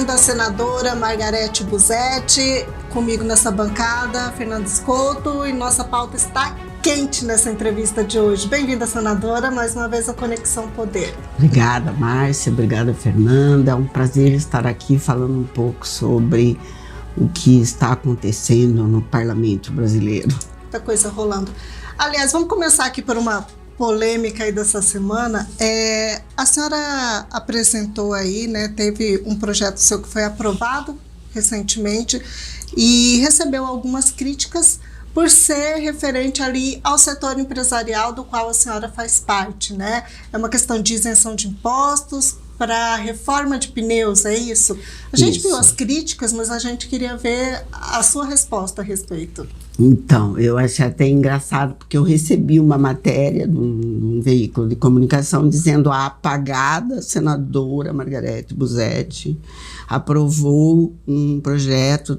bem-vinda a senadora Margarete Busetti, comigo nessa bancada, Fernando Scotto, e nossa pauta está quente nessa entrevista de hoje. Bem-vinda, senadora, mais uma vez a Conexão Poder. Obrigada, Márcia, obrigada, Fernanda. É um prazer estar aqui falando um pouco sobre o que está acontecendo no parlamento brasileiro. Muita coisa rolando. Aliás, vamos começar aqui por uma polêmica aí dessa semana. A senhora apresentou aí, né, teve um projeto seu que foi aprovado recentemente e recebeu algumas críticas por ser referente ali ao setor empresarial do qual a senhora faz parte, né? É uma questão de isenção de impostos para a reforma de pneus, é isso? A gente viu as críticas, mas a gente queria ver a sua resposta a respeito. Então, eu achei até engraçado, porque eu recebi uma matéria de um veículo de comunicação dizendo a apagada senadora Margarete Busetti aprovou um projeto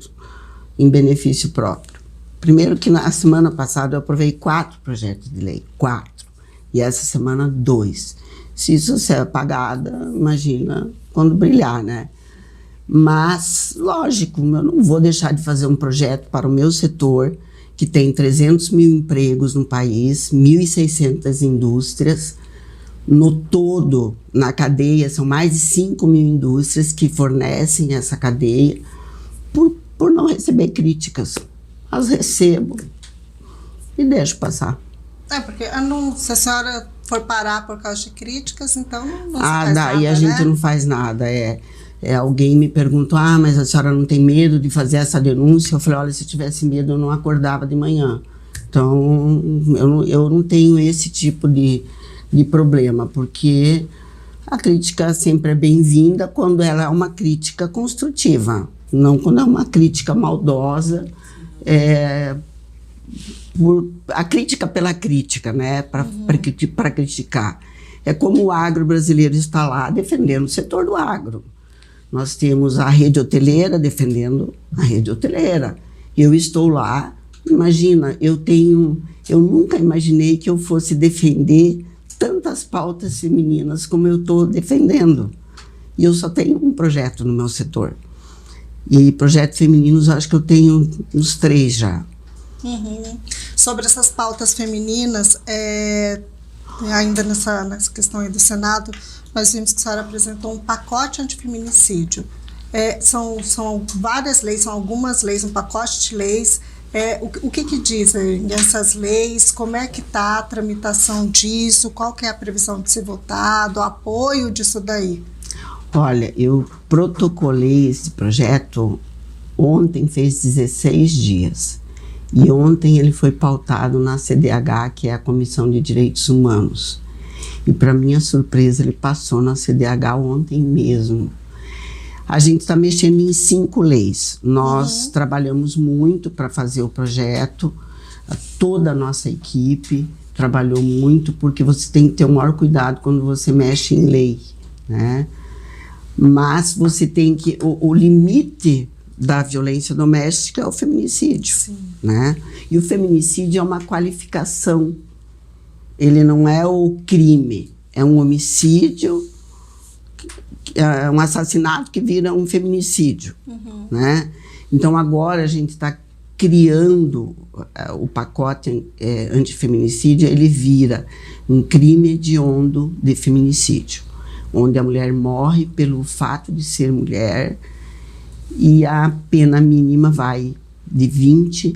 em benefício próprio. Primeiro que na semana passada eu aprovei 4 projetos de lei, 4, e essa semana 2. Se isso ser apagada, imagina quando brilhar, né? Mas, lógico, eu não vou deixar de fazer um projeto para o meu setor, que tem 300 mil empregos no país, 1.600 indústrias. No todo, na cadeia, são mais de 5 mil indústrias que fornecem essa cadeia, por não receber críticas. As recebo e deixo passar. Porque se a senhora for parar por causa de críticas, então não se faz nada, daí a gente não faz nada. Alguém me perguntou, mas a senhora não tem medo de fazer essa denúncia? Eu falei, olha, se eu tivesse medo eu não acordava de manhã. Então, eu não tenho esse tipo de problema, porque a crítica sempre é bem-vinda quando ela é uma crítica construtiva, não quando é uma crítica maldosa, a crítica pela crítica, né, para criticar. É como o agro brasileiro está lá defendendo o setor do agro. Nós temos a rede hoteleira defendendo a rede hoteleira. Eu estou lá, imagina, eu nunca imaginei que eu fosse defender tantas pautas femininas como eu estou defendendo. E eu só tenho um projeto no meu setor. E projetos femininos, acho que eu tenho uns 3 já. Sobre essas pautas femininas, ainda nessa questão aí do Senado, nós vimos que a senhora apresentou um pacote antifeminicídio. São várias leis, são algumas leis, um pacote de leis. O que dizem essas leis? Como é que está a tramitação disso? Qual que é a previsão de ser votado, o apoio disso daí? Olha, eu protocolei esse projeto ontem, fez 16 dias. E ontem ele foi pautado na CDH, que é a Comissão de Direitos Humanos. E, para minha surpresa, ele passou na CDH ontem mesmo. A gente está mexendo em 5 leis. Nós trabalhamos muito para fazer o projeto. Toda a nossa equipe trabalhou muito, porque você tem que ter o maior cuidado quando você mexe em lei, né? Mas você tem que... O limite da violência doméstica é o feminicídio, né? E o feminicídio é uma qualificação. Ele não é o crime, é um homicídio, é um assassinato que vira um feminicídio, né? Então agora a gente está criando o pacote antifeminicídio, ele vira um crime hediondo de feminicídio, onde a mulher morre pelo fato de ser mulher, e a pena mínima vai de 20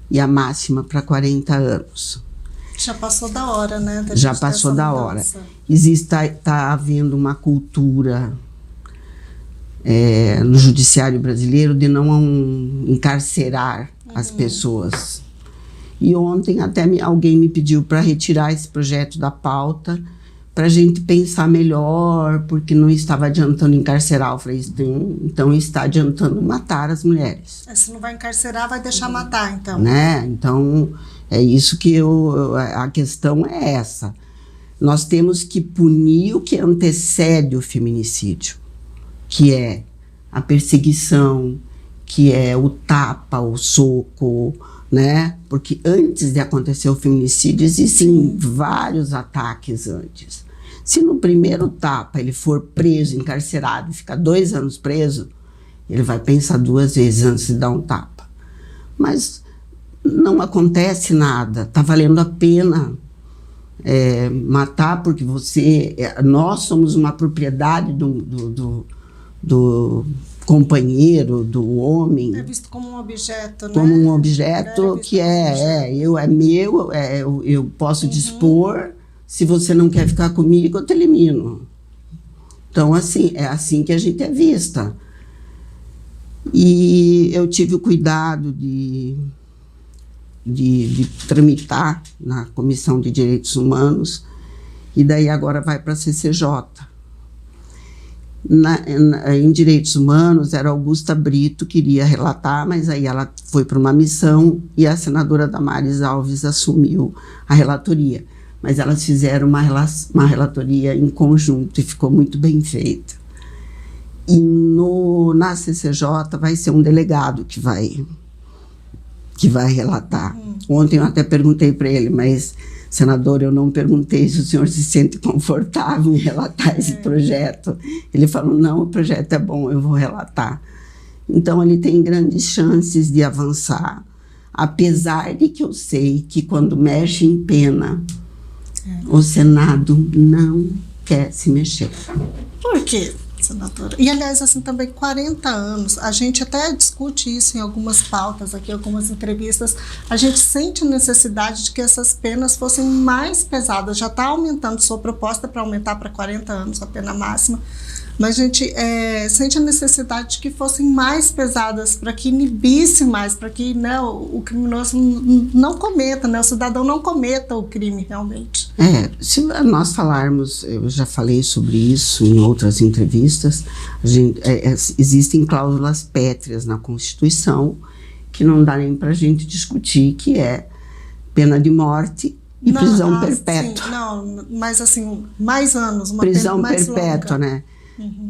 e a máxima para 40 anos. Já passou da hora, né? Já passou da hora. Está havendo uma cultura no judiciário brasileiro de não encarcerar as pessoas. E ontem até alguém me pediu para retirar esse projeto da pauta, para a gente pensar melhor, porque não estava adiantando encarcerar. Eu falei, então está adiantando matar as mulheres. Se não vai encarcerar, vai deixar matar, então. Né? Então, é isso que a questão é essa. Nós temos que punir o que antecede o feminicídio, que é a perseguição, que é o tapa, o soco, né? Porque antes de acontecer o feminicídio, existem vários ataques antes. Se no primeiro tapa ele for preso, encarcerado, e ficar 2 anos preso, ele vai pensar 2 vezes antes de dar um tapa. Mas não acontece nada, está valendo a pena matar, porque nós somos uma propriedade do companheiro, do homem. É visto como um objeto, né? Como um objeto que é meu, eu posso dispor. Se você não quer ficar comigo, eu te elimino. Então, assim, é assim que a gente é vista. E eu tive o cuidado de tramitar na Comissão de Direitos Humanos, e daí agora vai para a CCJ. Em Direitos Humanos, era Augusta Brito que iria relatar, mas aí ela foi para uma missão e a senadora Damares Alves assumiu a relatoria. Mas elas fizeram uma relatoria em conjunto e ficou muito bem feita. E na CCJ vai ser um delegado que vai relatar. Ontem eu até perguntei para ele, mas, senador, eu não perguntei se o senhor se sente confortável em relatar esse projeto. Ele falou, não, o projeto é bom, eu vou relatar. Então, ele tem grandes chances de avançar, apesar de que eu sei que quando mexe em pena, o Senado não quer se mexer. Por quê, senadora? E, aliás, assim, também 40 anos, a gente até discute isso em algumas pautas aqui, algumas entrevistas, a gente sente a necessidade de que essas penas fossem mais pesadas. Já está aumentando, sua proposta para aumentar para 40 anos a pena máxima, mas a gente sente a necessidade de que fossem mais pesadas, para que inibisse mais, para que, né, o criminoso não cometa, né, o cidadão não cometa o crime realmente. Se nós falarmos, eu já falei sobre isso em outras entrevistas, existem cláusulas pétreas na Constituição que não dá nem para a gente discutir, que é pena de morte e prisão perpétua. Sim, não, mas assim, mais anos, uma prisão pena mais perpétua, longa. Né?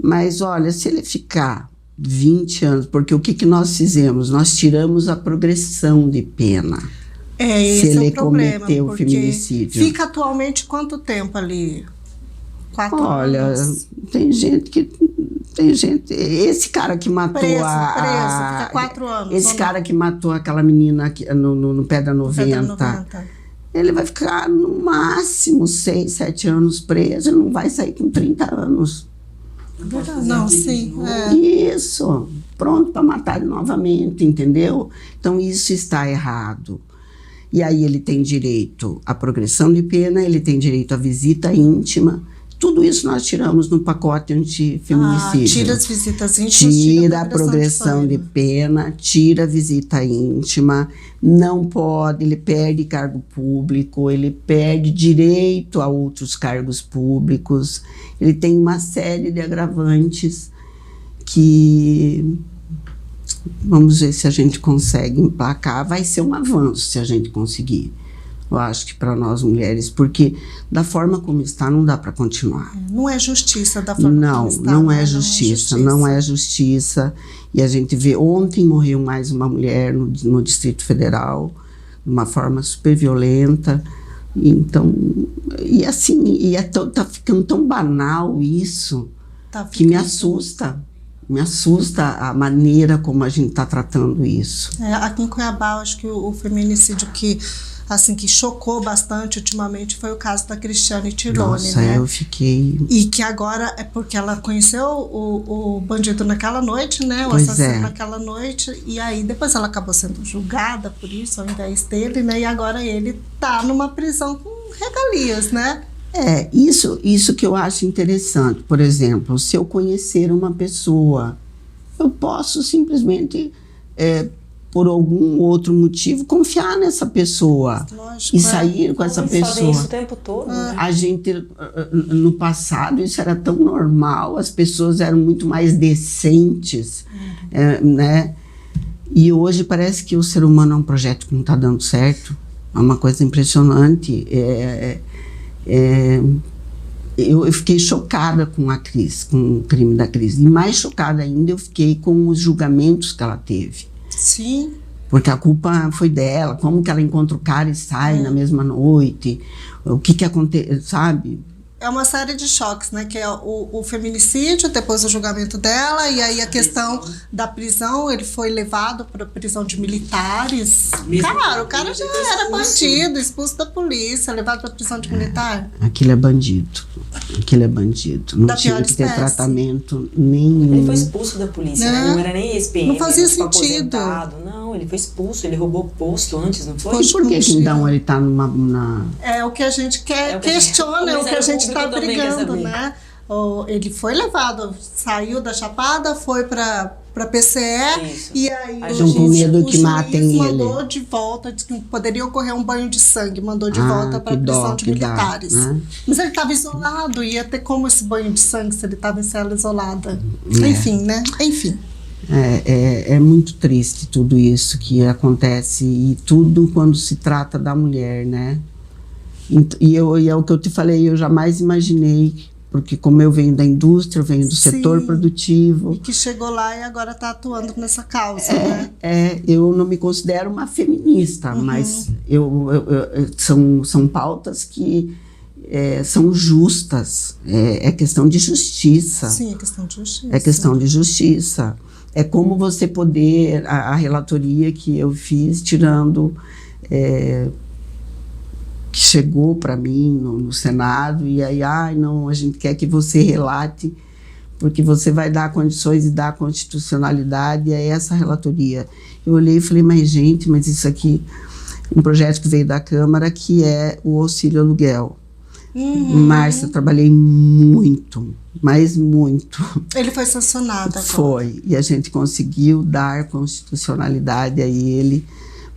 Mas olha, se ele ficar 20 anos, porque o que nós fizemos? Nós tiramos a progressão de pena. Se ele cometeu o feminicídio. Fica atualmente quanto tempo ali? 4 anos? Olha, tem gente. Esse cara que matou preso, fica 4 anos. Esse cara que matou aquela menina aqui, no Pedra 90. Ele vai ficar no máximo 6, 7 anos preso, ele não vai sair com 30 anos. Não, sim. Isso, pronto para matar novamente, entendeu? Então isso está errado. E aí ele tem direito à progressão de pena, ele tem direito à visita íntima. Tudo isso nós tiramos no pacote antifeminicídio. Tira as visitas íntimas, tira a progressão de pena, tira a visita íntima, não pode, ele perde cargo público, ele perde direito a outros cargos públicos, ele tem uma série de agravantes que, vamos ver se a gente consegue emplacar, vai ser um avanço se a gente conseguir. Eu acho que para nós mulheres, porque da forma como está, não dá para continuar. Não é justiça da forma como está. Não é justiça, não é justiça. E a gente vê, ontem morreu mais uma mulher no Distrito Federal, de uma forma super violenta. Então, e assim, tá ficando tão banal isso, que me assusta. Me assusta a maneira como a gente está tratando isso. Aqui em Cuiabá, acho que o feminicídio que chocou bastante ultimamente foi o caso da Cristiane Tironi. Nossa, né? Eu fiquei... E que agora é porque ela conheceu o bandido naquela noite, né? O assassino naquela noite, e aí depois ela acabou sendo julgada por isso, ao invés dele, né? E agora ele tá numa prisão com regalias, né? Isso que eu acho interessante. Por exemplo, se eu conhecer uma pessoa, eu posso simplesmente... por algum outro motivo, confiar nessa pessoa. Lógico, e sair com essa pessoa. Fazem isso o tempo todo, né? A gente, no passado, isso era tão normal, as pessoas eram muito mais decentes, né? E hoje parece que o ser humano é um projeto que não está dando certo, é uma coisa impressionante. Eu fiquei chocada com a Cris, com o crime da Cris, e mais chocada ainda eu fiquei com os julgamentos que ela teve. Sim. Porque a culpa foi dela, como que ela encontra o cara e sai na mesma noite, o que acontece, sabe? é uma série de choques, né? Que é o feminicídio, depois o julgamento dela, e aí a questão da prisão. Ele foi levado para a prisão de militares. Cara, o cara já era bandido, expulso da polícia, levado para a prisão de militar. Aquilo é bandido. Aquilo é bandido. Não Da tinha pior que ter espécie. tratamento nenhum. Ele foi expulso da polícia, né? Não era nem ex-PM. Não fazia era, tipo, sentido. aposentado. Não, ele foi expulso, ele roubou posto antes, não foi? Foi. E por que que então ele tá na... É o que a gente quer, É o que a gente- questiona, é o que a gente está Ministério Público também quer brigando, saber. né? Ele foi levado, saiu da Chapada, foi para PCE, Isso. e aí Aí o estão com medo que juiz matem mandou ele. de volta, disse que poderia ocorrer um banho de sangue, mandou de Ah, volta para a que prisão dó de que dá, militares. né? Mas ele estava isolado, ia ter como esse banho de sangue se ele estava em cela isolada. É. Enfim, né? Enfim. É muito triste tudo isso que acontece, e tudo quando se trata da mulher, né? E é o que eu te falei, eu jamais imaginei, porque como eu venho da indústria, eu venho do Sim. setor produtivo, E que chegou lá e agora está atuando nessa causa, né? eu não me considero uma feminista, mas são pautas que são justas, é questão de justiça. Sim, é questão de justiça. É questão de justiça. É como você poder, a relatoria que eu fiz, tirando, que chegou para mim no Senado, e aí, não, a gente quer que você relate, porque você vai dar condições e dar constitucionalidade, é essa relatoria. Eu olhei e falei, mas gente, mas isso aqui, um projeto que veio da Câmara, que é o auxílio aluguel. Márcia, trabalhei muito, mas muito. Ele foi sancionado agora. Foi, e a gente conseguiu dar constitucionalidade a ele,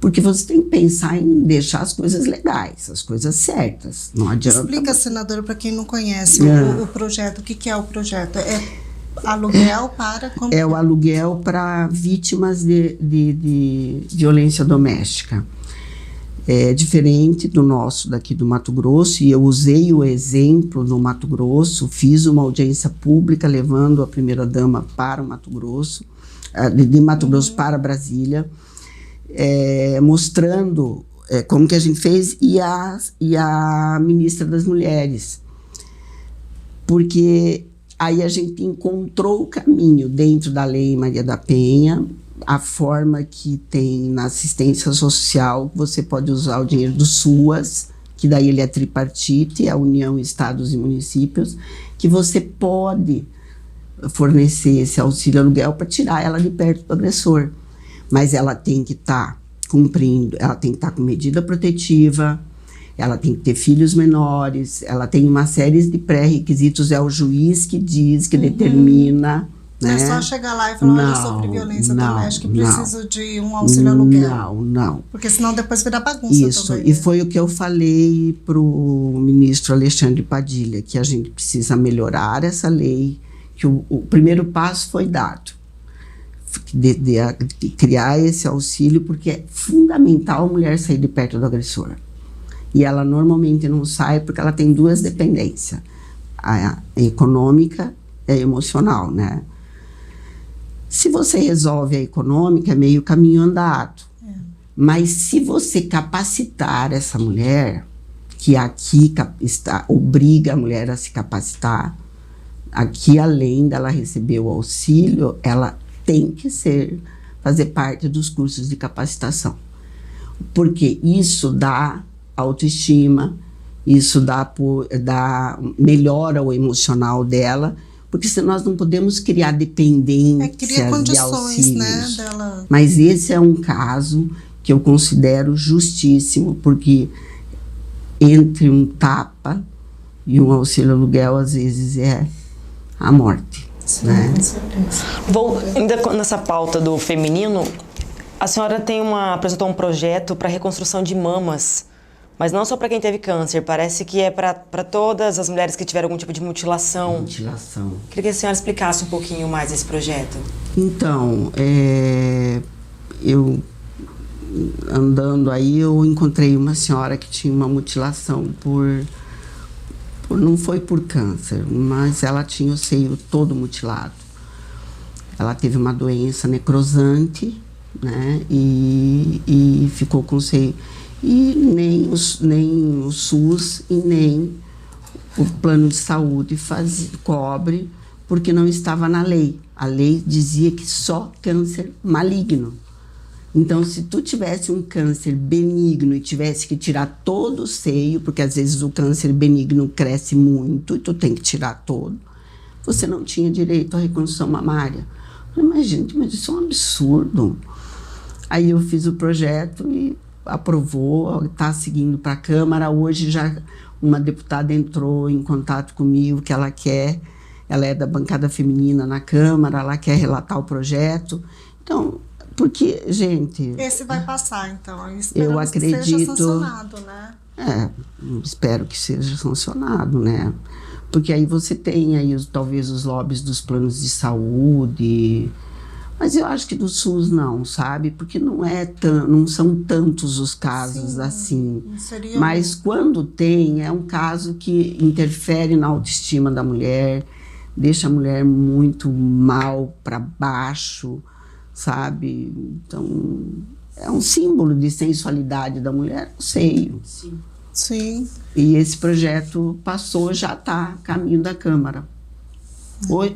porque você tem que pensar em deixar as coisas legais, as coisas certas, não adianta. Explica, senadora, para quem não conhece o projeto, o que é o projeto? É aluguel para... Como É o aluguel para vítimas de violência doméstica. É diferente do nosso daqui do Mato Grosso, e eu usei o exemplo no Mato Grosso, fiz uma audiência pública levando a primeira-dama para o Mato Grosso, de Mato Grosso para Brasília, mostrando como que a gente fez, e a ministra das Mulheres. Porque aí a gente encontrou o caminho dentro da Lei Maria da Penha, a forma que tem na assistência social, você pode usar o dinheiro do SUAS, que daí ele é tripartite, é a União, Estados e Municípios, que você pode fornecer esse auxílio aluguel para tirar ela de perto do agressor. Mas ela tem que estar cumprindo, ela tem que estar com medida protetiva, ela tem que ter filhos menores, ela tem uma série de pré-requisitos, é o juiz que diz, que determina. Não é só chegar lá e falar, olha, eu sofri violência doméstica e preciso de um auxílio aluguel. Não. Porque senão depois vira bagunça. Isso, também, e né? foi o que eu falei para o ministro Alexandre Padilha, que a gente precisa melhorar essa lei, que o primeiro passo foi dado, de criar esse auxílio, porque é fundamental a mulher sair de perto do agressor. E ela normalmente não sai porque ela tem duas dependências, a econômica e a emocional, né? Se você resolve a econômica, é meio caminho andado. Mas se você capacitar essa mulher, que aqui obriga a mulher a se capacitar, aqui além dela receber o auxílio, ela tem que fazer parte dos cursos de capacitação. Porque isso dá autoestima, isso melhora o emocional dela, porque senão nós não podemos criar dependências cria condições, de auxílios. né, dela... Mas esse é um caso que eu considero justíssimo, porque entre um tapa e um auxílio aluguel, às vezes é a morte. Sim, né? com certeza. Ainda nessa pauta do feminino, a senhora apresentou um projeto para reconstrução de mamas, mas não só para quem teve câncer, parece que é para todas as mulheres que tiveram algum tipo de mutilação. Mutilação. Queria que a senhora explicasse um pouquinho mais esse projeto. Então, eu andando aí, eu encontrei uma senhora que tinha uma mutilação não foi por câncer, mas ela tinha o seio todo mutilado. Ela teve uma doença necrosante, né, e ficou com o seio. E nem o SUS e nem o plano de saúde cobre, porque não estava na lei. A lei dizia que só câncer maligno. Então, se tu tivesse um câncer benigno e tivesse que tirar todo o seio, porque às vezes o câncer benigno cresce muito e tu tem que tirar todo, você não tinha direito à reconstrução mamária. Eu falei, mas gente, mas isso é um absurdo. Aí eu fiz o projeto e aprovou, está seguindo para a Câmara. Hoje já uma deputada entrou em contato comigo que ela é da bancada feminina na Câmara, ela quer relatar o projeto. Então, porque, gente... Esse vai passar, então. Eu acredito... que seja sancionado, né? Espero que seja sancionado, né? Porque aí você tem aí talvez os lobbies dos planos de saúde, mas eu acho que do SUS não, sabe? Porque não são tantos os casos assim. Mas quando tem, é um caso que interfere na autoestima da mulher, deixa a mulher muito mal para baixo, sabe? Então, é um símbolo de sensualidade da mulher, o seio. Sim. E esse projeto passou, já está a caminho da Câmara.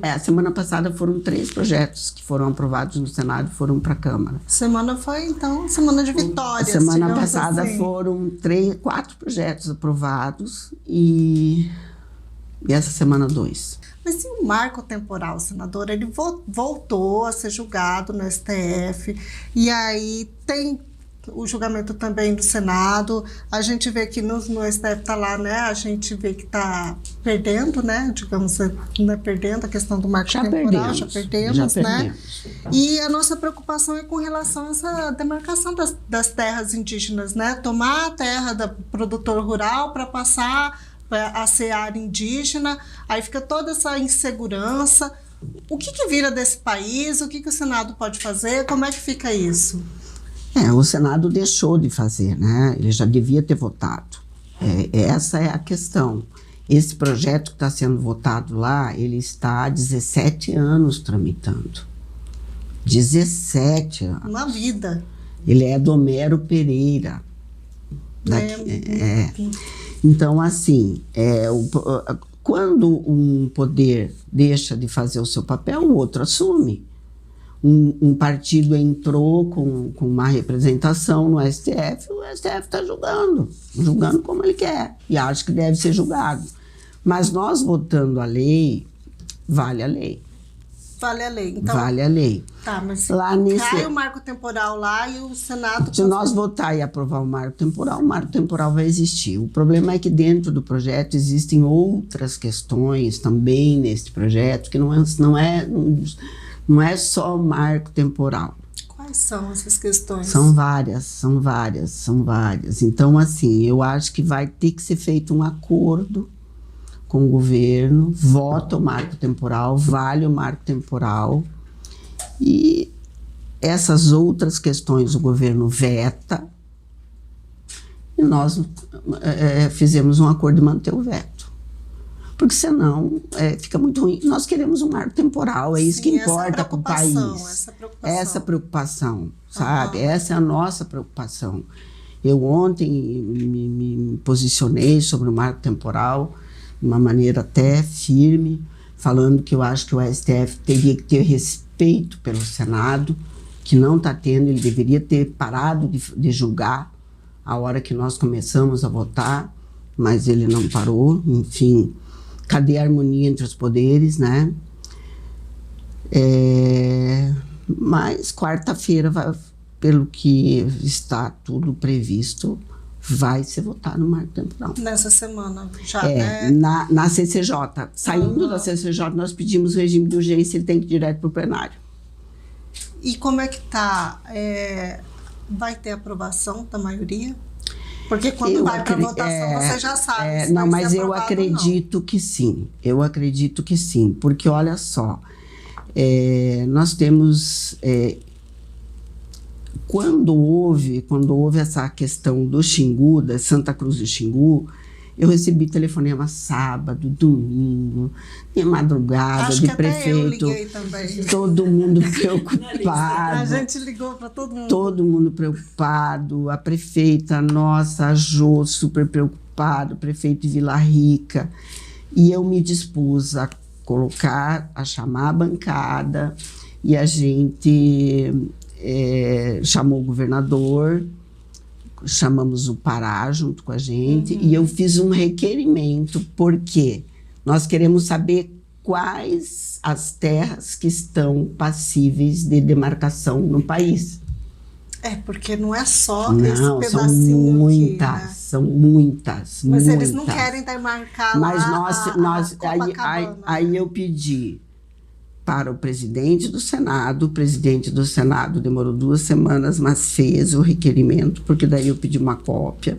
A semana passada foram 3 projetos que foram aprovados no Senado e foram para a Câmara. Semana foi, então, semana de vitórias. A semana passada assim. Foram 4 projetos aprovados e essa semana 2. Mas e o marco temporal, senador? Ele voltou a ser julgado no STF e aí tem o julgamento também do Senado. A gente vê que no STF está lá, né? A gente vê que está perdendo, né? Digamos, né? Perdendo a questão do marco temporal. Já perdemos, né? E a nossa preocupação é com relação a essa demarcação das terras indígenas, né? Tomar a terra do produtor rural para passar a ser área indígena, aí fica toda essa insegurança. O que vira desse país? O que o Senado pode fazer? Como é que fica isso? O Senado deixou de fazer, né? Ele já devia ter votado. Essa é a questão. Esse projeto que está sendo votado lá, ele está há 17 anos tramitando. 17 anos. Uma vida. Ele é do Homero Pereira. Então, assim, quando um poder deixa de fazer o seu papel, o outro assume. Um partido entrou com uma representação no STF, o STF está julgando como ele quer, e acho que deve ser julgado. Mas nós votando a lei, vale a lei. Vale a lei. Então, vale a lei. Tá, mas lá cai o marco temporal lá e o Senado... Se nós votar e aprovar o marco temporal vai existir. O problema é que dentro do projeto existem outras questões também nesse projeto, que não é só o marco temporal. Quais são essas questões? São várias. Então, assim, eu acho que vai ter que ser feito um acordo com o governo, vota o marco temporal, vale o marco temporal, e essas outras questões o governo veta, e nós fizemos um acordo de manter o veto. Porque senão fica muito ruim. Nós queremos um marco temporal, é isso que importa para o país. Essa preocupação, sabe? Essa é a nossa preocupação. Eu ontem me posicionei sobre o marco temporal de uma maneira até firme, falando que eu acho que o STF teria que ter respeito pelo Senado, que não está tendo, ele deveria ter parado de julgar a hora que nós começamos a votar, mas ele não parou, enfim... Cadê a harmonia entre os poderes, né? Mas quarta-feira, pelo que está tudo previsto, vai ser votado no marco temporal. Nessa semana já, né? Na CCJ. Saindo da CCJ, nós pedimos o regime de urgência, ele tem que ir direto para o plenário. E como é que está? Vai ter aprovação da maioria? Porque quando vai para votação, você já sabe. Não, mas eu acredito que sim. Eu acredito que sim. Porque, olha só, nós temos... Quando houve essa questão do Xingu, da Santa Cruz do Xingu, eu recebi telefonema sábado, domingo, de madrugada, de prefeito. Eu liguei também. Todo mundo preocupado. A gente ligou para todo mundo. Todo mundo preocupado. A prefeita, nossa, a Jô, super preocupado, o prefeito de Vila Rica. E eu me dispus a chamar a bancada, e a gente chamou o governador, chamamos o Pará junto com a gente, e eu fiz um requerimento, porque nós queremos saber quais as terras que estão passíveis de demarcação no país. Porque não é só não, esse pedacinho são muitas, aqui, né? São muitas, Mas muitas. eles não querem demarcar Mas lá aí eu pedi para o presidente do Senado demorou 2 semanas, mas fez o requerimento, porque daí eu pedi uma cópia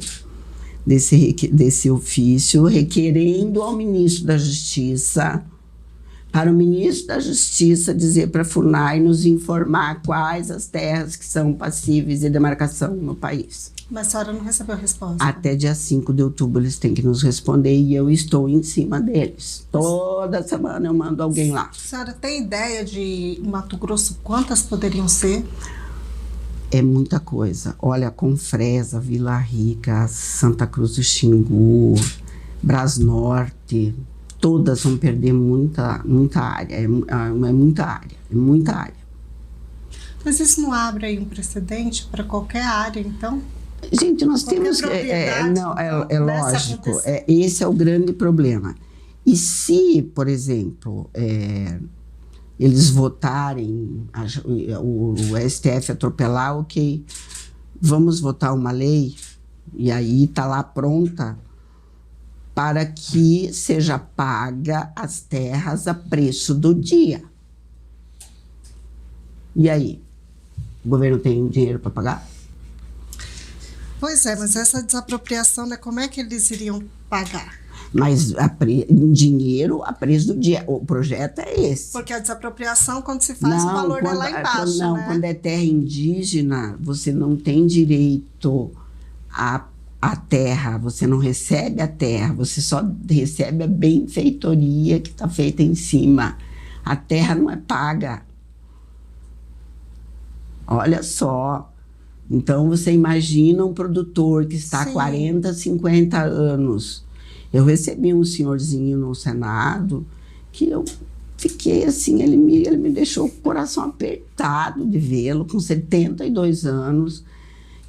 desse ofício, requerendo ao ministro da Justiça, para o ministro da Justiça dizer para a FUNAI nos informar quais as terras que são passíveis de demarcação no país. Mas a senhora não recebeu a resposta? Até dia 5 de outubro eles têm que nos responder, e eu estou em cima deles. Toda semana eu mando alguém lá. A senhora tem ideia de Mato Grosso quantas poderiam ser? É muita coisa. Olha, Confresa, Vila Rica, Santa Cruz do Xingu, Brasnorte, todas vão perder muita área. É muita área. Mas isso não abre aí um precedente para qualquer área, então? Gente, nós Qualquer temos... lógico, esse é o grande problema. E se, por exemplo, eles votarem, o STF atropelar, ok, vamos votar uma lei, e aí está lá pronta, para que seja paga as terras a preço do dia. E aí? O governo tem dinheiro para pagar? Pois é, mas essa desapropriação, né, como é que eles iriam pagar? Mas em dinheiro a preço do dia. O projeto é esse. Porque a desapropriação, quando se faz, o valor é lá embaixo, né? Quando é terra indígena, você não tem direito à terra, você não recebe a terra, você só recebe a benfeitoria que está feita em cima. A terra não é paga. Olha só. Então, você imagina um produtor que está há 40, 50 anos. Eu recebi um senhorzinho no Senado que eu fiquei assim, ele me deixou o coração apertado de vê-lo, com 72 anos.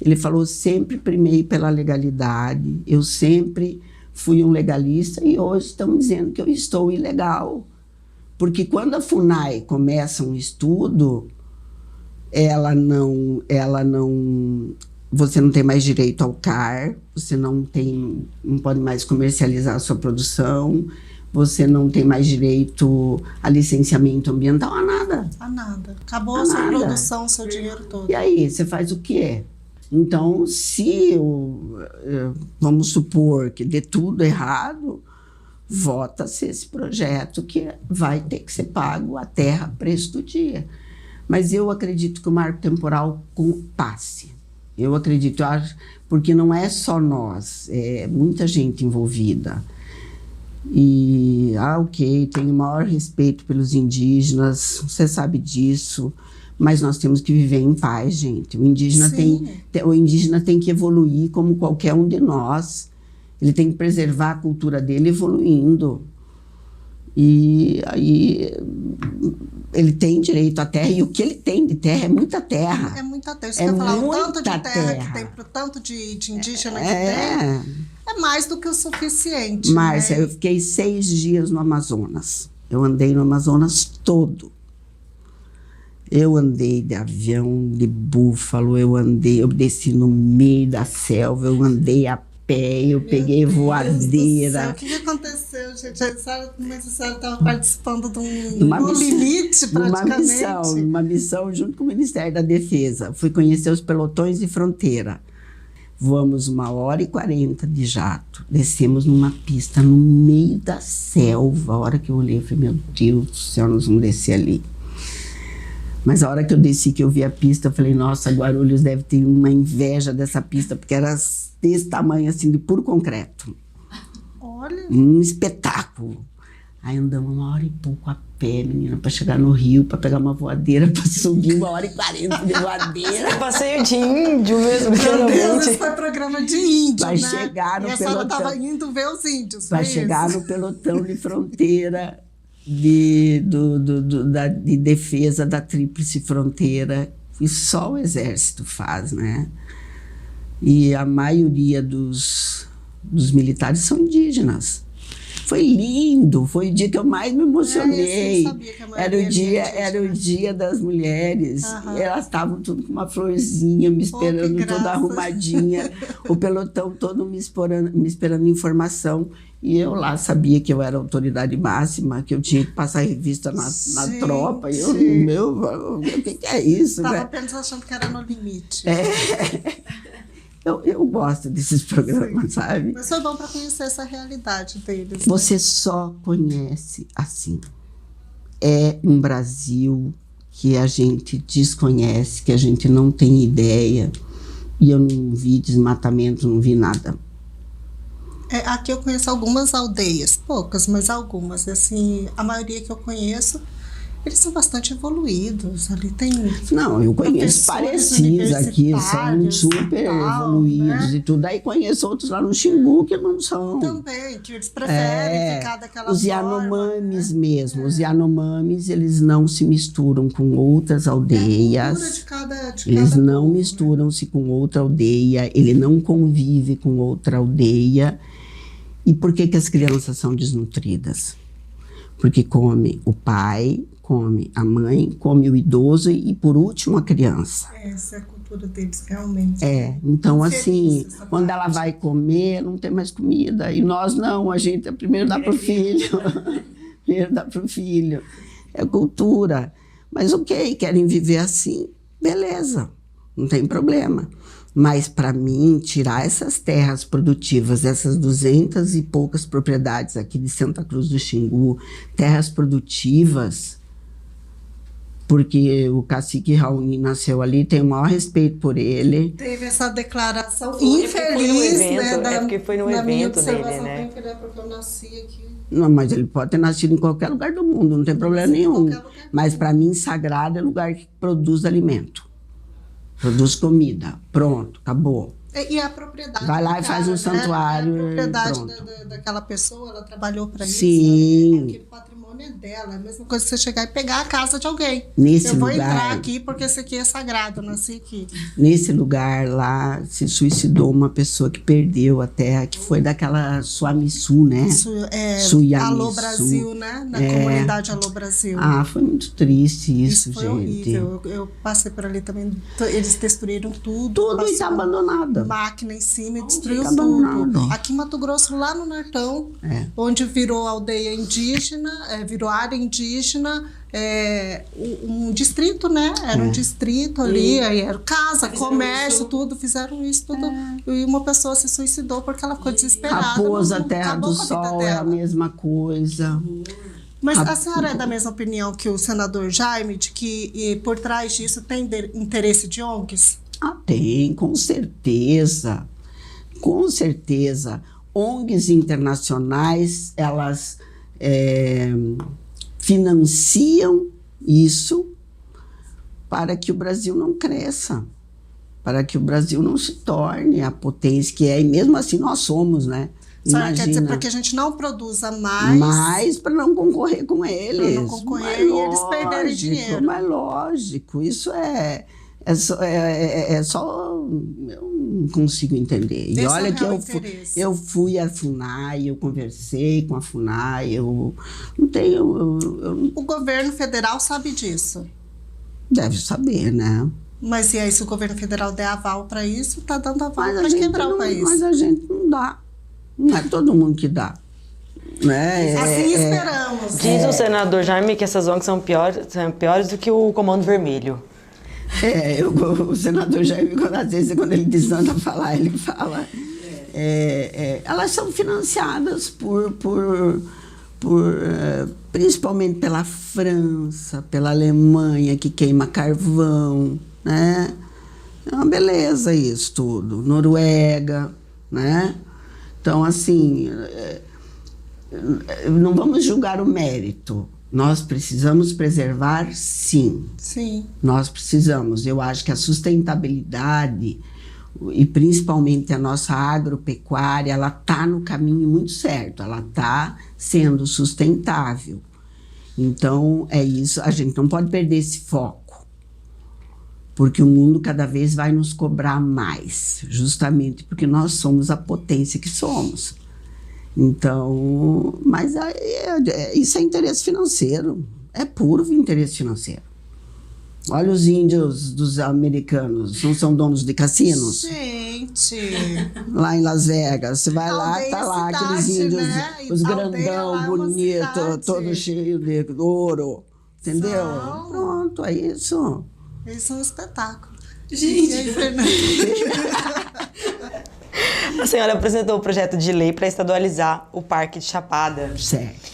Ele falou, sempre primei pela legalidade, eu sempre fui um legalista, e hoje estão dizendo que eu estou ilegal. Porque quando a FUNAI começa um estudo, você não tem mais direito ao CAR, você não pode mais comercializar a sua produção, você não tem mais direito a licenciamento ambiental, a nada. A nada. Acabou a sua produção, seu dinheiro todo. E aí, você faz o quê? Então, se vamos supor que dê tudo errado, vota-se esse projeto que vai ter que ser pago a terra a preço do dia. Mas eu acredito que o marco temporal passe. Eu acredito, porque não é só nós, é muita gente envolvida. E, ok, tenho o maior respeito pelos indígenas, você sabe disso, mas nós temos que viver em paz, gente. O indígena tem que evoluir como qualquer um de nós. Ele tem que preservar a cultura dele evoluindo. E aí ele tem direito à terra, e o que ele tem de terra é muita terra. É muita terra. Você quer falar o tanto de terra que tem, pro tanto de indígena que tem, é mais do que o suficiente. Márcia, né? eu fiquei 6 dias no Amazonas. Eu andei no Amazonas todo. Eu andei de avião, de búfalo, eu desci no meio da selva, eu andei a pé, eu peguei voadeira. O que aconteceu, gente? A senhora estava participando de um limite, praticamente. Uma missão junto com o Ministério da Defesa. Fui conhecer os pelotões de fronteira. Voamos 1h40 de jato. Descemos numa pista no meio da selva. A hora que eu olhei, eu falei, meu Deus do céu, nós vamos descer ali. Mas a hora que eu desci, que eu vi a pista, eu falei, nossa, Guarulhos deve ter uma inveja dessa pista, porque era desse tamanho, assim, de puro concreto. Olha. Um espetáculo. Aí andamos 1h e pouco a pé, menina, para chegar no Rio, para pegar uma voadeira, para subir 1h40 de voadeira. Passeio de índio mesmo, Meu Deus, realmente. isso foi programa de índio, Vai né? chegar no e a senhora pelotão. estava indo ver os índios. Vai foi chegar isso? no pelotão de fronteira de defesa da Tríplice Fronteira, e só o Exército faz, né? E a maioria dos militares são indígenas. Foi lindo, foi o dia que eu mais me emocionei. Eu sabia que a maioria Era o dia das mulheres. Aham. E elas estavam tudo com uma florzinha, me esperando, que toda graça. arrumadinha. O pelotão todo me esperando informação. E eu lá sabia que eu era autoridade máxima, que eu tinha que passar revista na tropa. E eu, o que é isso? Estava Né? apenas achando que era no limite. Eu gosto desses programas, sabe? Mas foi bom para conhecer essa realidade deles. Você só conhece assim. É um Brasil que a gente desconhece, que a gente não tem ideia. E eu não vi desmatamento, não vi nada. Aqui eu conheço algumas aldeias, poucas, mas algumas. Assim, a maioria que eu conheço, eles são bastante evoluídos. Ali tem. Não, eu conheço parecidos aqui, são super evoluídos, né? E tudo. Aí conheço outros lá no Xingu que não são. Também, que eles preferem ficar daquela os forma. Yanomamis, né? Mesmo. Os Yanomamis, eles não se misturam com outras aldeias. De cada eles não povo, misturam-se com outra aldeia, ele não convive com outra aldeia. E por que as crianças são desnutridas? Porque come o pai, come a mãe, come o idoso e, por último, a criança. Essa é a cultura deles, realmente. Então, assim, quando ela vai comer, não tem mais comida. E nós não, a gente primeiro dá para o filho. Primeiro dá para o filho. É cultura. Mas ok, querem viver assim, beleza, não tem problema. Mas, para mim, tirar essas terras produtivas, essas 200 e poucas propriedades aqui de Santa Cruz do Xingu, terras produtivas, porque o cacique Raoni nasceu ali, tenho o maior respeito por ele. Teve essa declaração infeliz, né? Porque foi no evento dele, né? Porque eu nasci aqui. Não, mas ele pode ter nascido em qualquer lugar do mundo, não tem problema nenhum. Mas, para mim, sagrado é lugar que produz alimento. Produz comida, pronto, acabou. E a propriedade. Vai lá e faz um santuário. A propriedade pronto. daquela pessoa, ela trabalhou para isso. Sim. Aquele patrimônio é dela. É a mesma coisa que você chegar e pegar a casa de alguém. Eu vou entrar aqui porque esse aqui é sagrado, eu nasci aqui. Nesse lugar lá se suicidou uma pessoa que perdeu a terra, que foi daquela Suamiçu, né? Alô Brasil, né? Na comunidade Alô Brasil. Foi muito triste isso, foi gente. horrível. Eu passei por ali também. Eles destruíram tudo. Tudo está abandonado. Máquina em cima e destruiu tudo. Aqui em Mato Grosso, lá no Nortão, onde virou aldeia indígena, virou área indígena, um distrito, né? Era um distrito ali, aí era casa, comércio, tudo, fizeram isso tudo. E uma pessoa se suicidou porque ela ficou desesperada. Raposa, Terra do Sol é a mesma coisa. Mas a senhora é da mesma opinião que o senador Jaime, de que por trás disso tem interesse de ONGs? Tem, com certeza. Com certeza. ONGs internacionais, elas financiam isso para que o Brasil não cresça, para que o Brasil não se torne a potência que é, e mesmo assim nós somos, né? Imagina. Quer dizer, para que a gente não produza mais. Mais para não concorrer com eles. Para não concorrer e eles perderem dinheiro. Mas lógico, isso é só. Eu não consigo entender. E olha que eu fui à FUNAI, eu conversei com a FUNAI, eu não tenho. O governo federal sabe disso? Deve saber, né? Mas e aí, se o governo federal der aval para isso, está dando aval para quebrar o país? Mas a gente não dá. Não é todo mundo que dá. Né? Assim esperamos. Diz o senador Jaime que essas ONGs são piores do que o Comando Vermelho. O senador Jaime, às vezes, quando ele desanda falar, ele fala. Elas são financiadas principalmente pela França, pela Alemanha, que queima carvão, né? É uma beleza isso tudo. Noruega, né? Então, assim, não vamos julgar o mérito. Nós precisamos preservar, sim. Sim. Nós precisamos. Eu acho que a sustentabilidade, e principalmente a nossa agropecuária, ela está no caminho muito certo. Ela está sendo sustentável. Então, é isso. A gente não pode perder esse foco. Porque o mundo cada vez vai nos cobrar mais. Justamente porque nós somos a potência que somos. Então, mas isso é interesse financeiro, é puro interesse financeiro. Olha os índios dos americanos, não são donos de cassinos? Gente! Lá em Las Vegas, você vai lá, Aldeia tá lá cidade, aqueles índios, né? os Aldeia grandão, lá é uma bonito, cidade. todo cheio de ouro, entendeu? São. Pronto, é isso. Eles são um espetáculo. Gente. E aí, Fernanda? A senhora apresentou o projeto de lei para estadualizar o Parque de Chapada. Certo.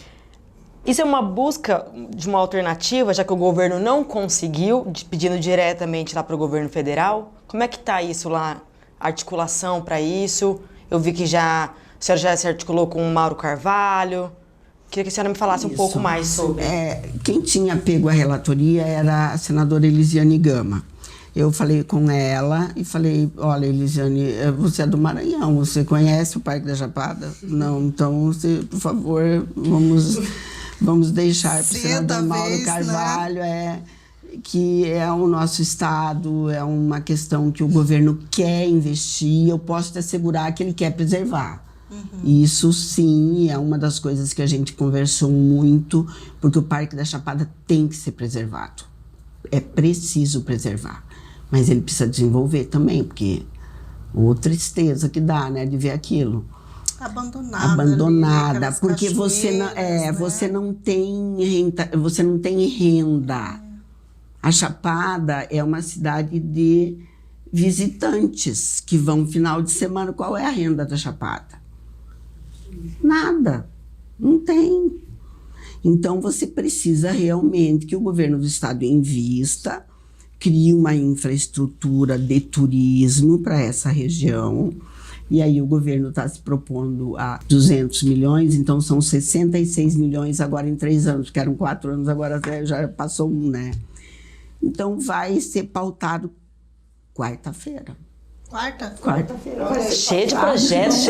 Isso é uma busca de uma alternativa, já que o governo não conseguiu, pedindo diretamente lá para o governo federal? Como é que está isso lá, a articulação para isso? Eu vi que a senhora já se articulou com o Mauro Carvalho. Queria que a senhora me falasse um pouco mais sobre. Quem tinha pego a relatoria era a senadora Elisiane Gama. Eu falei com ela e falei, olha, Elisiane, você é do Maranhão, você conhece o Parque da Chapada? Não, então, você, por favor, vamos deixar para o senador Mauro Carvalho, que é o nosso estado, é uma questão que o governo quer investir, eu posso te assegurar que ele quer preservar. Isso sim é uma das coisas que a gente conversou muito, porque o Parque da Chapada tem que ser preservado. É preciso preservar. Mas ele precisa desenvolver também, porque tristeza que dá, né, de ver aquilo. Abandonada, ali, porque você não, né? você não tem renda. A Chapada é uma cidade de visitantes que vão no final de semana. Qual é a renda da Chapada? Nada, não tem. Então você precisa realmente que o governo do estado invista, crie uma infraestrutura de turismo para essa região. E aí o governo está se propondo a 200 milhões, então são 66 milhões agora em 3 anos, que eram 4 anos, agora já passou 1, né? Então vai ser pautado quarta-feira. Quarta-feira. Cheio de projetos.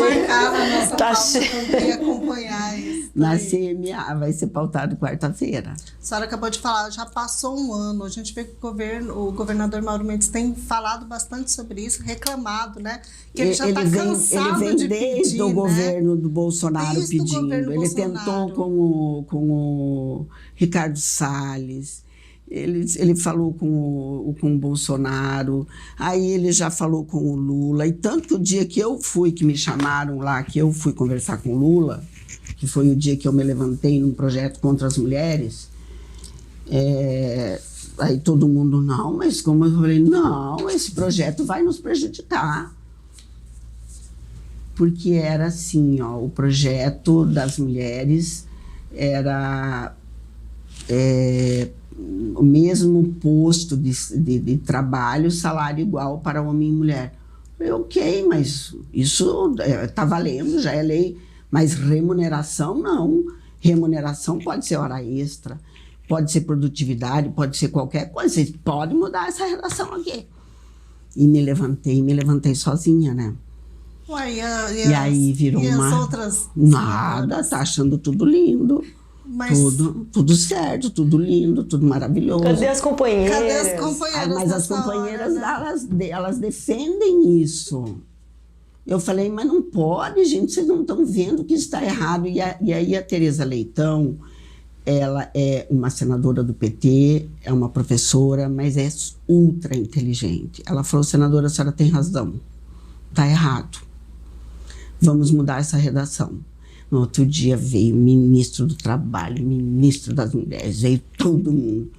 Tá cheio. Acompanhar isso. Na CMA vai ser pautado quarta-feira. A senhora acabou de falar, já passou 1 ano. A gente vê que o governador Mauro Mendes tem falado bastante sobre isso, reclamado, né? Que ele já está cansado ele vem de pedir, desde o governo do Bolsonaro desde pedindo. Ele tentou com o Ricardo Salles. Ele falou com o Bolsonaro, aí ele já falou com o Lula, e tanto que o dia que eu fui, que me chamaram lá, que eu fui conversar com o Lula, que foi o dia que eu me levantei num projeto contra as mulheres, aí todo mundo, não, mas como eu falei, não, esse projeto vai nos prejudicar. Porque era assim, o projeto das mulheres era o mesmo posto de trabalho, salário igual para homem e mulher. Eu falei, ok, mas isso está valendo, já é lei, mas remuneração não. Remuneração pode ser hora extra, pode ser produtividade, pode ser qualquer coisa, vocês podem mudar essa relação aqui. E me levantei sozinha, né? Uai, e aí virou as outras nada, tá achando tudo lindo. Mas... Tudo certo, tudo lindo, tudo maravilhoso. Cadê as companheiras? Mas as companheiras, elas defendem isso. Eu falei, mas não pode, gente, vocês não estão vendo que isso está errado. E aí a Tereza Leitão, ela é uma senadora do PT, é uma professora, mas é ultra inteligente. Ela falou, senadora, a senhora tem razão, está errado. Vamos mudar essa redação. No outro dia veio o ministro do Trabalho, ministro das Mulheres, veio todo mundo.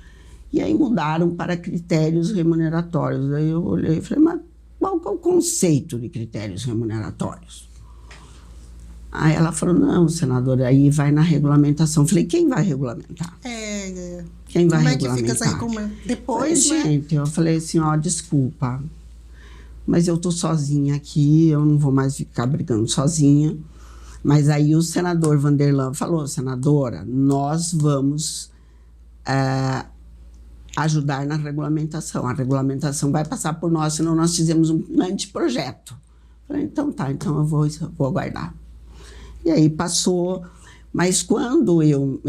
E aí mudaram para critérios remuneratórios. Aí eu olhei e falei, mas qual que é o conceito de critérios remuneratórios? Aí ela falou, não, senadora, aí vai na regulamentação. Eu falei, quem vai regulamentar? Quem vai regulamentar? Como é que fica essa depois, falei, gente, eu falei assim, desculpa, mas eu tô sozinha aqui, eu não vou mais ficar brigando sozinha. Mas aí o senador Vanderlan falou, senadora, nós vamos ajudar na regulamentação. A regulamentação vai passar por nós, senão nós fizemos um anteprojeto. Falei, então tá, então eu vou aguardar. E aí passou, mas quando eu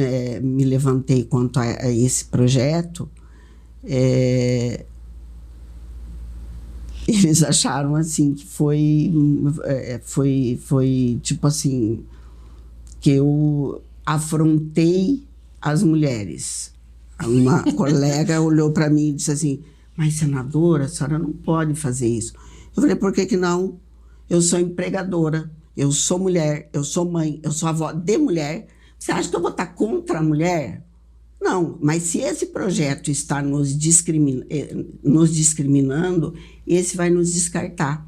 me levantei quanto a esse projeto, eles acharam assim que foi tipo assim, que eu afrontei as mulheres. Uma colega olhou para mim e disse assim, mas senadora, a senhora não pode fazer isso. Eu falei, por que que não? Eu sou empregadora, eu sou mulher, eu sou mãe, eu sou avó de mulher. Você acha que eu vou estar contra a mulher? Não, mas se esse projeto está nos discriminando, esse vai nos descartar.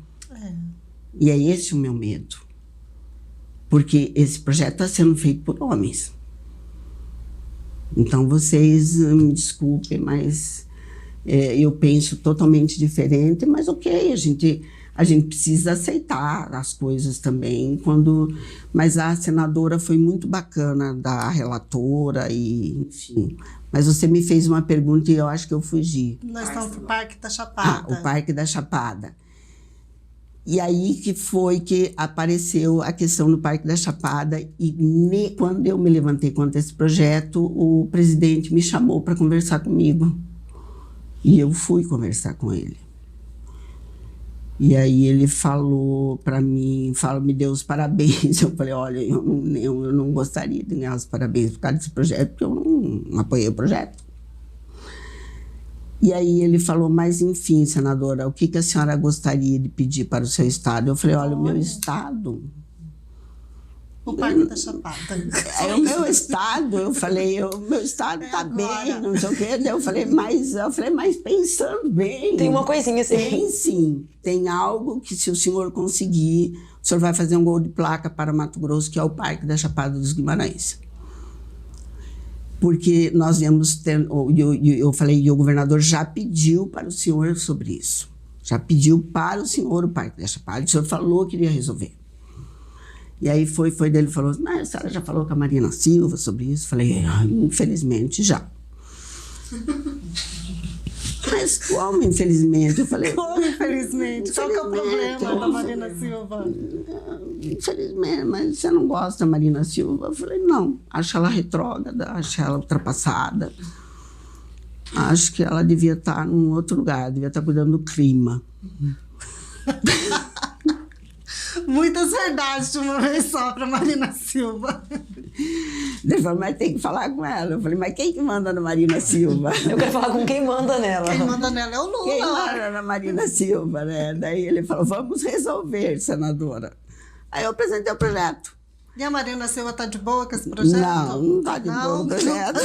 E é esse o meu medo. Porque esse projeto está sendo feito por homens. Então, vocês me desculpem, mas eu penso totalmente diferente, mas ok, a gente precisa aceitar as coisas também. Mas a senadora foi muito bacana, da relatora, e enfim. Mas você me fez uma pergunta e eu acho que eu fugi. Nós estamos no Parque da Chapada. O Parque da Chapada. E aí que foi que apareceu a questão do Parque da Chapada, e quando eu me levantei contra esse projeto, o presidente me chamou para conversar comigo. E eu fui conversar com ele. E aí ele falou para mim, me deu os parabéns. Eu falei, olha, eu não gostaria de ganhar os parabéns por causa desse projeto, porque eu não apoiei o projeto. E aí ele falou, mas enfim, senadora, o que a senhora gostaria de pedir para o seu estado? Eu falei, olha, o meu estado... O Parque da Chapada. É o meu estado, eu falei, o meu estado está bem, não sei o quê. Eu falei, mas pensando bem... Tem uma coisinha assim. Tem sim, tem algo que se o senhor conseguir, o senhor vai fazer um gol de placa para Mato Grosso, que é o Parque da Chapada dos Guimarães. Porque nós viemos ter, eu falei, e o governador já pediu para o senhor sobre isso. Já pediu para o senhor o Parque da Chapada, o senhor falou que iria resolver. E aí foi dele, falou, mas a senhora já falou com a Marina Silva sobre isso? Falei, infelizmente já. Mas como infelizmente? Eu falei, como infelizmente? Qual que é o problema da Marina Silva? Infelizmente, mas você não gosta da Marina Silva? Eu falei, não, acho ela retrógrada, acho ela ultrapassada. Acho que ela devia estar num outro lugar, devia estar cuidando do clima. Muitas verdades de uma vez só para Marina Silva. Ele falou, mas tem que falar com ela. Eu falei, mas quem que manda na Marina Silva? Eu quero falar com quem manda nela. Quem manda nela é o Lula. Quem manda na Marina Silva, né? Daí ele falou, vamos resolver, senadora. Aí eu apresentei o projeto. E a Marina Silva está de boa com esse projeto? Não está de boa com o projeto.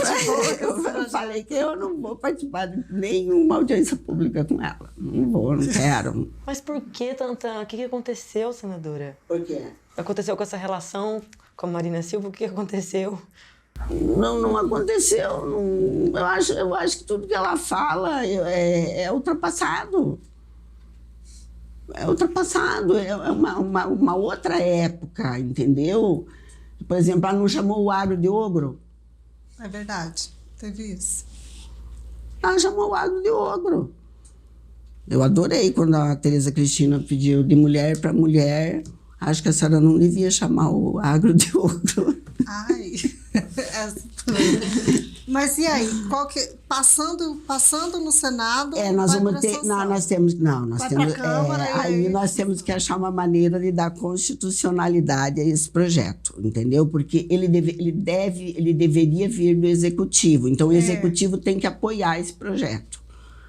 Eu falei que eu não vou participar de nenhuma audiência pública com ela. Não vou, não quero. Mas por que tanta... O que aconteceu, senadora? Por quê? Aconteceu com essa relação com a Marina Silva? O que aconteceu? Não aconteceu. Não, eu acho que tudo que ela fala é ultrapassado. É ultrapassado, é uma outra época, entendeu? Por exemplo, ela não chamou o agro de ogro. É verdade, teve isso. Ela chamou o agro de ogro. Eu adorei quando a Tereza Cristina pediu de mulher para mulher. Acho que a senhora não devia chamar o agro de ogro. Ai, mas e aí? Passando no Senado, nós vamos ter, nós temos Câmara, aí nós temos que achar uma maneira de dar constitucionalidade a esse projeto, entendeu? Porque ele deveria vir do executivo, então o executivo tem que apoiar esse projeto.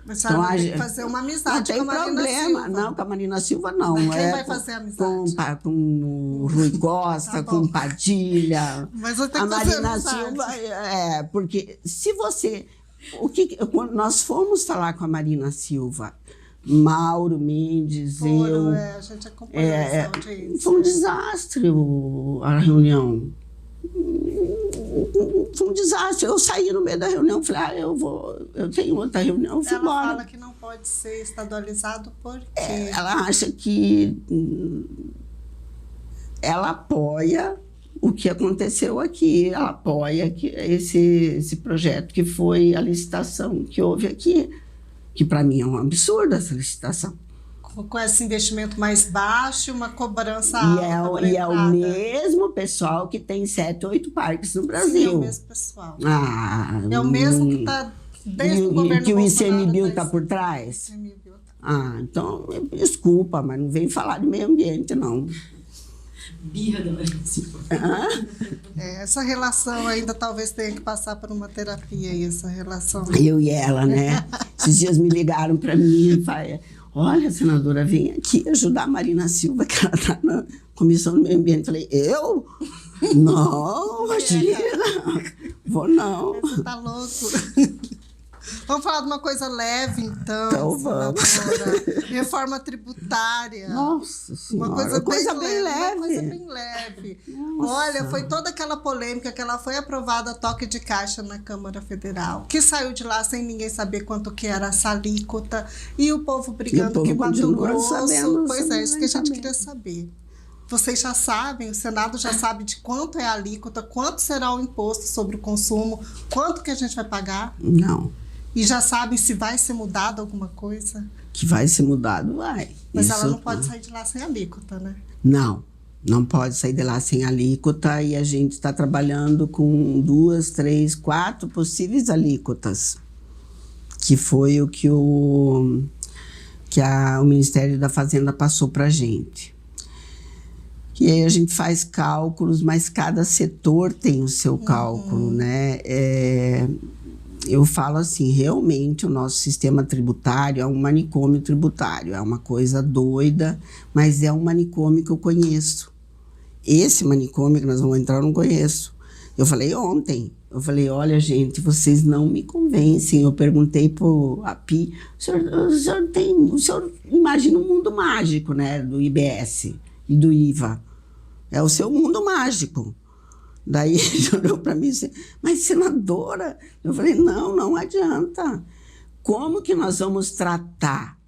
Mas a senhora tem que fazer uma amizade com a Marina Silva. Não, com a Marina Silva não. Mas quem vai fazer amizade? Com o Rui Costa, com o Padilha. Mas eu tenho a que fazer Marina amizade. Silva, porque se você... quando nós fomos falar com a Marina Silva, Mauro Mendes, eu... a gente acompanhou essa audiência. Foi um desastre a reunião. Foi um desastre. Eu saí no meio da reunião, falei, eu tenho outra reunião, eu fui ela embora. Fala que não pode ser estadualizado porque... Ela acha que ela apoia o que aconteceu aqui, ela apoia esse projeto que foi a licitação que houve aqui, que para mim é um absurdo essa licitação. Com esse investimento mais baixo, uma cobrança alta. E é o mesmo pessoal que tem 7, 8 parques no Brasil. Sim, é o mesmo pessoal. É o mesmo que está desde o governo que o Bolsonaro. ICMBio está por trás? Então, desculpa, mas não vem falar de meio ambiente, não. Birra da Essa relação ainda talvez tenha que passar por uma terapia aí, essa relação. Eu e ela, né? Esses dias me ligaram para mim e falaram, olha, senadora, vem aqui ajudar a Marina Silva, que ela está na Comissão do Meio Ambiente. Eu falei, eu? Não, imagina. Vou não. Você tá louco. Vamos falar de uma coisa leve, então vamos. Reforma tributária. Nossa Senhora, uma coisa bem leve. Uma coisa bem leve. Olha, foi toda aquela polêmica que ela foi aprovada a toque de caixa na Câmara Federal, que saiu de lá sem ninguém saber quanto que era essa alíquota, e o povo brigando que Mato Grosso... Pois é, isso que a gente queria saber. Vocês já sabem, o Senado já sabe de quanto é a alíquota, quanto será o imposto sobre o consumo, quanto que a gente vai pagar? Não. E já sabem se vai ser mudado alguma coisa? Que vai ser mudado, vai. Mas isso, ela não pode sair de lá sem alíquota, né? Não pode sair de lá sem alíquota, e a gente está trabalhando com 2, 3, 4 possíveis alíquotas, que foi o que o Ministério da Fazenda passou para a gente. E aí a gente faz cálculos, mas cada setor tem o seu cálculo, né? Eu falo assim, realmente o nosso sistema tributário é um manicômio tributário, é uma coisa doida, mas é um manicômio que eu conheço. Esse manicômio que nós vamos entrar eu não conheço. Eu falei ontem, olha gente, vocês não me convencem. Eu perguntei pro API, o senhor imagina um mundo mágico, né, do IBS e do IVA. É o seu mundo mágico. Daí ele olhou para mim e disse, mas senadora, eu falei, não adianta. Como que nós vamos tratar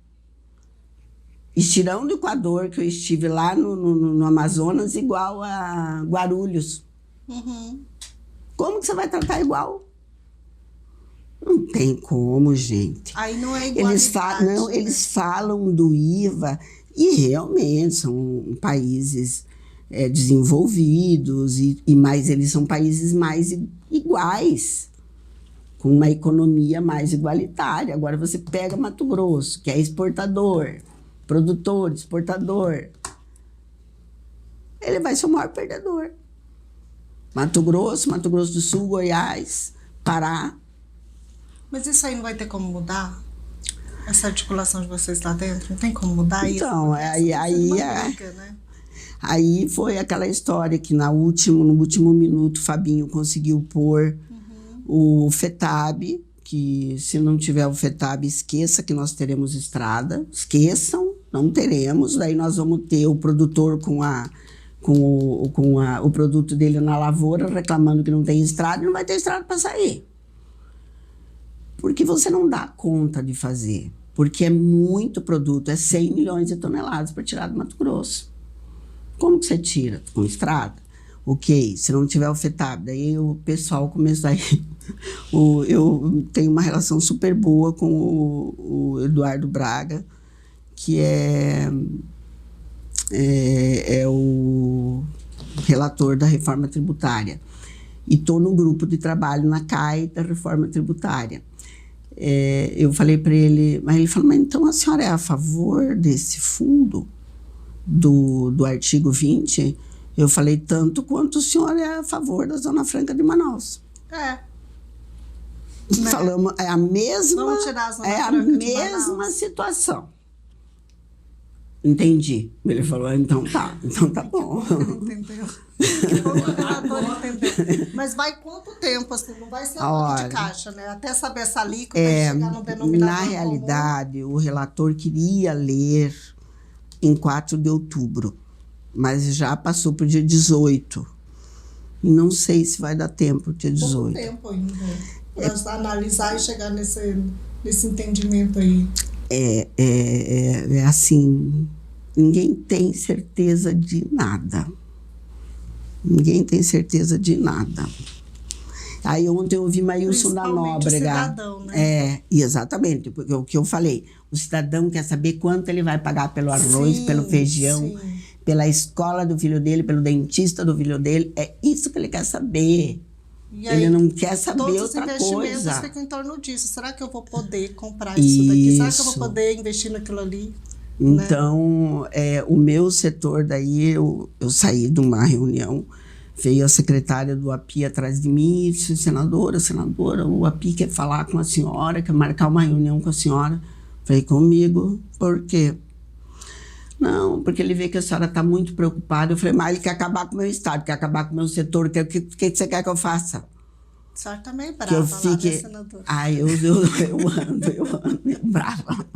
estirão do Equador, que eu estive lá no Amazonas, igual a Guarulhos? Como que você vai tratar igual? Não tem como, gente. Aí não é igualdade. Eles falam do IVA e realmente são países... desenvolvidos, mas eles são países mais iguais, com uma economia mais igualitária. Agora você pega Mato Grosso, que é exportador, produtor, exportador, ele vai ser o maior perdedor. Mato Grosso do Sul, Goiás, Pará. Mas isso aí não vai ter como mudar? Essa articulação de vocês lá dentro? Não tem como mudar isso? Então, aí foi aquela história que no último minuto o Fabinho conseguiu pôr o FETAB, que se não tiver o FETAB, esqueça que nós teremos estrada. Esqueçam, não teremos. Daí nós vamos ter o produtor com o produto dele na lavoura reclamando que não tem estrada e não vai ter estrada para sair. Porque você não dá conta de fazer. Porque é muito produto, é 100 milhões de toneladas para tirar do Mato Grosso. Como que você tira? Com estrada? Ok, se não tiver o FETAB, daí o pessoal começa aí. Eu tenho uma relação super boa com o Eduardo Braga, que é o relator da reforma tributária. E estou no grupo de trabalho na CAI da reforma tributária. Eu falei para ele, mas ele falou, mas então a senhora é a favor desse fundo? Do artigo 20, eu falei tanto quanto o senhor é a favor da Zona Franca de Manaus. Falamos, é a mesma, vamos tirar a Zona Franca de Manaus. Situação. Entendi. Ele falou, então tá bom. Entendeu? O relator entendeu. Mas vai quanto tempo, assim? Não vai ser a toque de caixa, né? Até saber essa alíquota e chegar no denominador comum. Na realidade, o relator queria ler em 4 de outubro, mas já passou para o dia 18. E não sei se vai dar tempo, dia 18. Pouco tempo ainda, para analisar e chegar nesse entendimento aí. Assim, ninguém tem certeza de nada. Ninguém tem certeza de nada. Aí ontem eu ouvi Maílson da Principalmente Nóbrega. o cidadão, né? É, exatamente, porque o que eu falei, o cidadão quer saber quanto ele vai pagar pelo arroz, Sim, pelo feijão, sim. pela escola do filho dele, pelo dentista do filho dele. É isso que ele quer saber. E Ele aí, não quer saber todos outra os investimentos coisa. ficam em torno disso. Será que eu vou poder comprar isso daqui? Será que eu vou Isso. poder investir naquilo ali? Então, o meu setor daí, eu saí de uma reunião, veio a secretária do API atrás de mim e disse, senadora, o API quer falar com a senhora, quer marcar uma reunião com a senhora. Falei, comigo, por quê? Não, porque ele vê que a senhora está muito preocupada. Eu falei, mas ele quer acabar com o meu estado, quer acabar com o meu setor, o que você quer que eu faça? A senhora também é Que brava eu lá, fique... né, senadora? Ai, eu ando brava.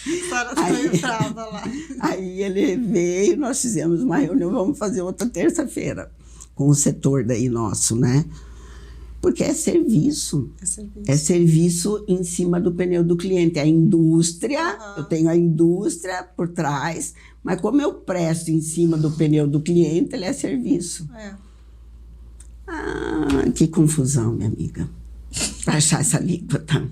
A senhora tá meio brava lá. Aí ele veio, nós fizemos uma reunião, vamos fazer outra terça-feira com o setor daí nosso, né? Porque é serviço. É serviço em cima do pneu do cliente. A indústria, eu tenho a indústria por trás, mas como eu presto em cima do pneu do cliente, ele é serviço. É. Ah, que confusão, minha amiga. Para achar essa alíquota.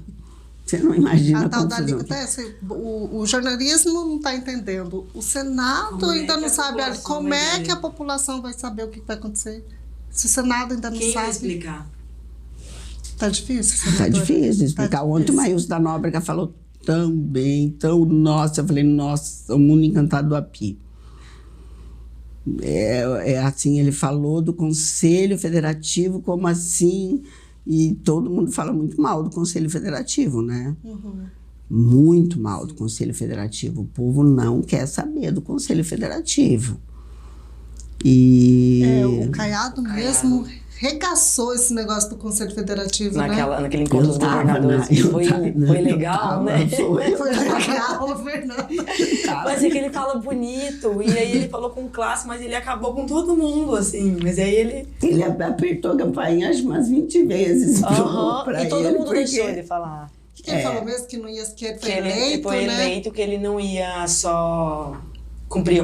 Você não imagina A tal da confusão. alíquota, o jornalismo não está entendendo. O Senado Como ainda é que não a sabe população como vai é entender? que a população vai saber o que vai acontecer. Se o Senado ainda não Quem vai sabe. explicar? Tá difícil, Tá senadora? difícil de explicar. Tá Ontem o difícil. Maílson da Nóbrega falou tão bem, tão nossa. Eu falei, nossa, o mundo encantado do API. É assim, ele falou do Conselho Federativo, como assim? E todo mundo fala muito mal do Conselho Federativo, né? Muito mal do Conselho Federativo. O povo não quer saber do Conselho Federativo. E... O Caiado mesmo regaçou esse negócio do Conselho Federativo, Naquele encontro dos Eu tava, governadores. né? Eu Foi tava, legal, né? né? Foi legal, Fernanda. Mas é que ele fala bonito, e aí ele falou com classe, mas ele acabou com todo mundo, assim. Mas aí ele... Ele apertou a campainha acho umas 20 vezes pra e todo ele, mundo porque... deixou ele falar. O que ele falou mesmo? Que não ia que ele foi Que ele eleito, foi né? eleito, que ele não ia só cumprir,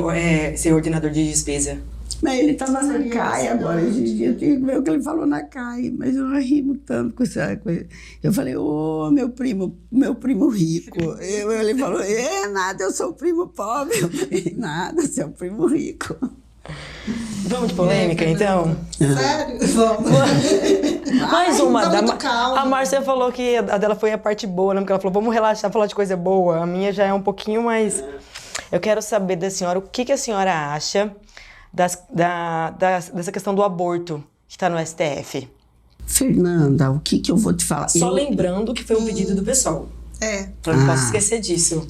ser ordenador de despesa. Mas ele estava na CAI agora, esses dias, eu tinha que ver o que ele falou na CAI, mas eu rimo tanto com essa coisa. Eu falei, meu primo rico. Ele falou, nada, eu sou o primo pobre. Eu falei, nada, você é o primo rico. Vamos de polêmica, então? Sério? Vamos. Mais uma. Tá muito calmo. A Márcia falou que a dela foi a parte boa, né? Porque ela falou, vamos relaxar, falar de coisa boa. A minha já é um pouquinho mais... Eu quero saber da senhora, o que a senhora acha dessa questão do aborto que está no STF? Fernanda, o que eu vou te falar? Só lembrando que foi um pedido do pessoal. Eu não posso esquecer disso.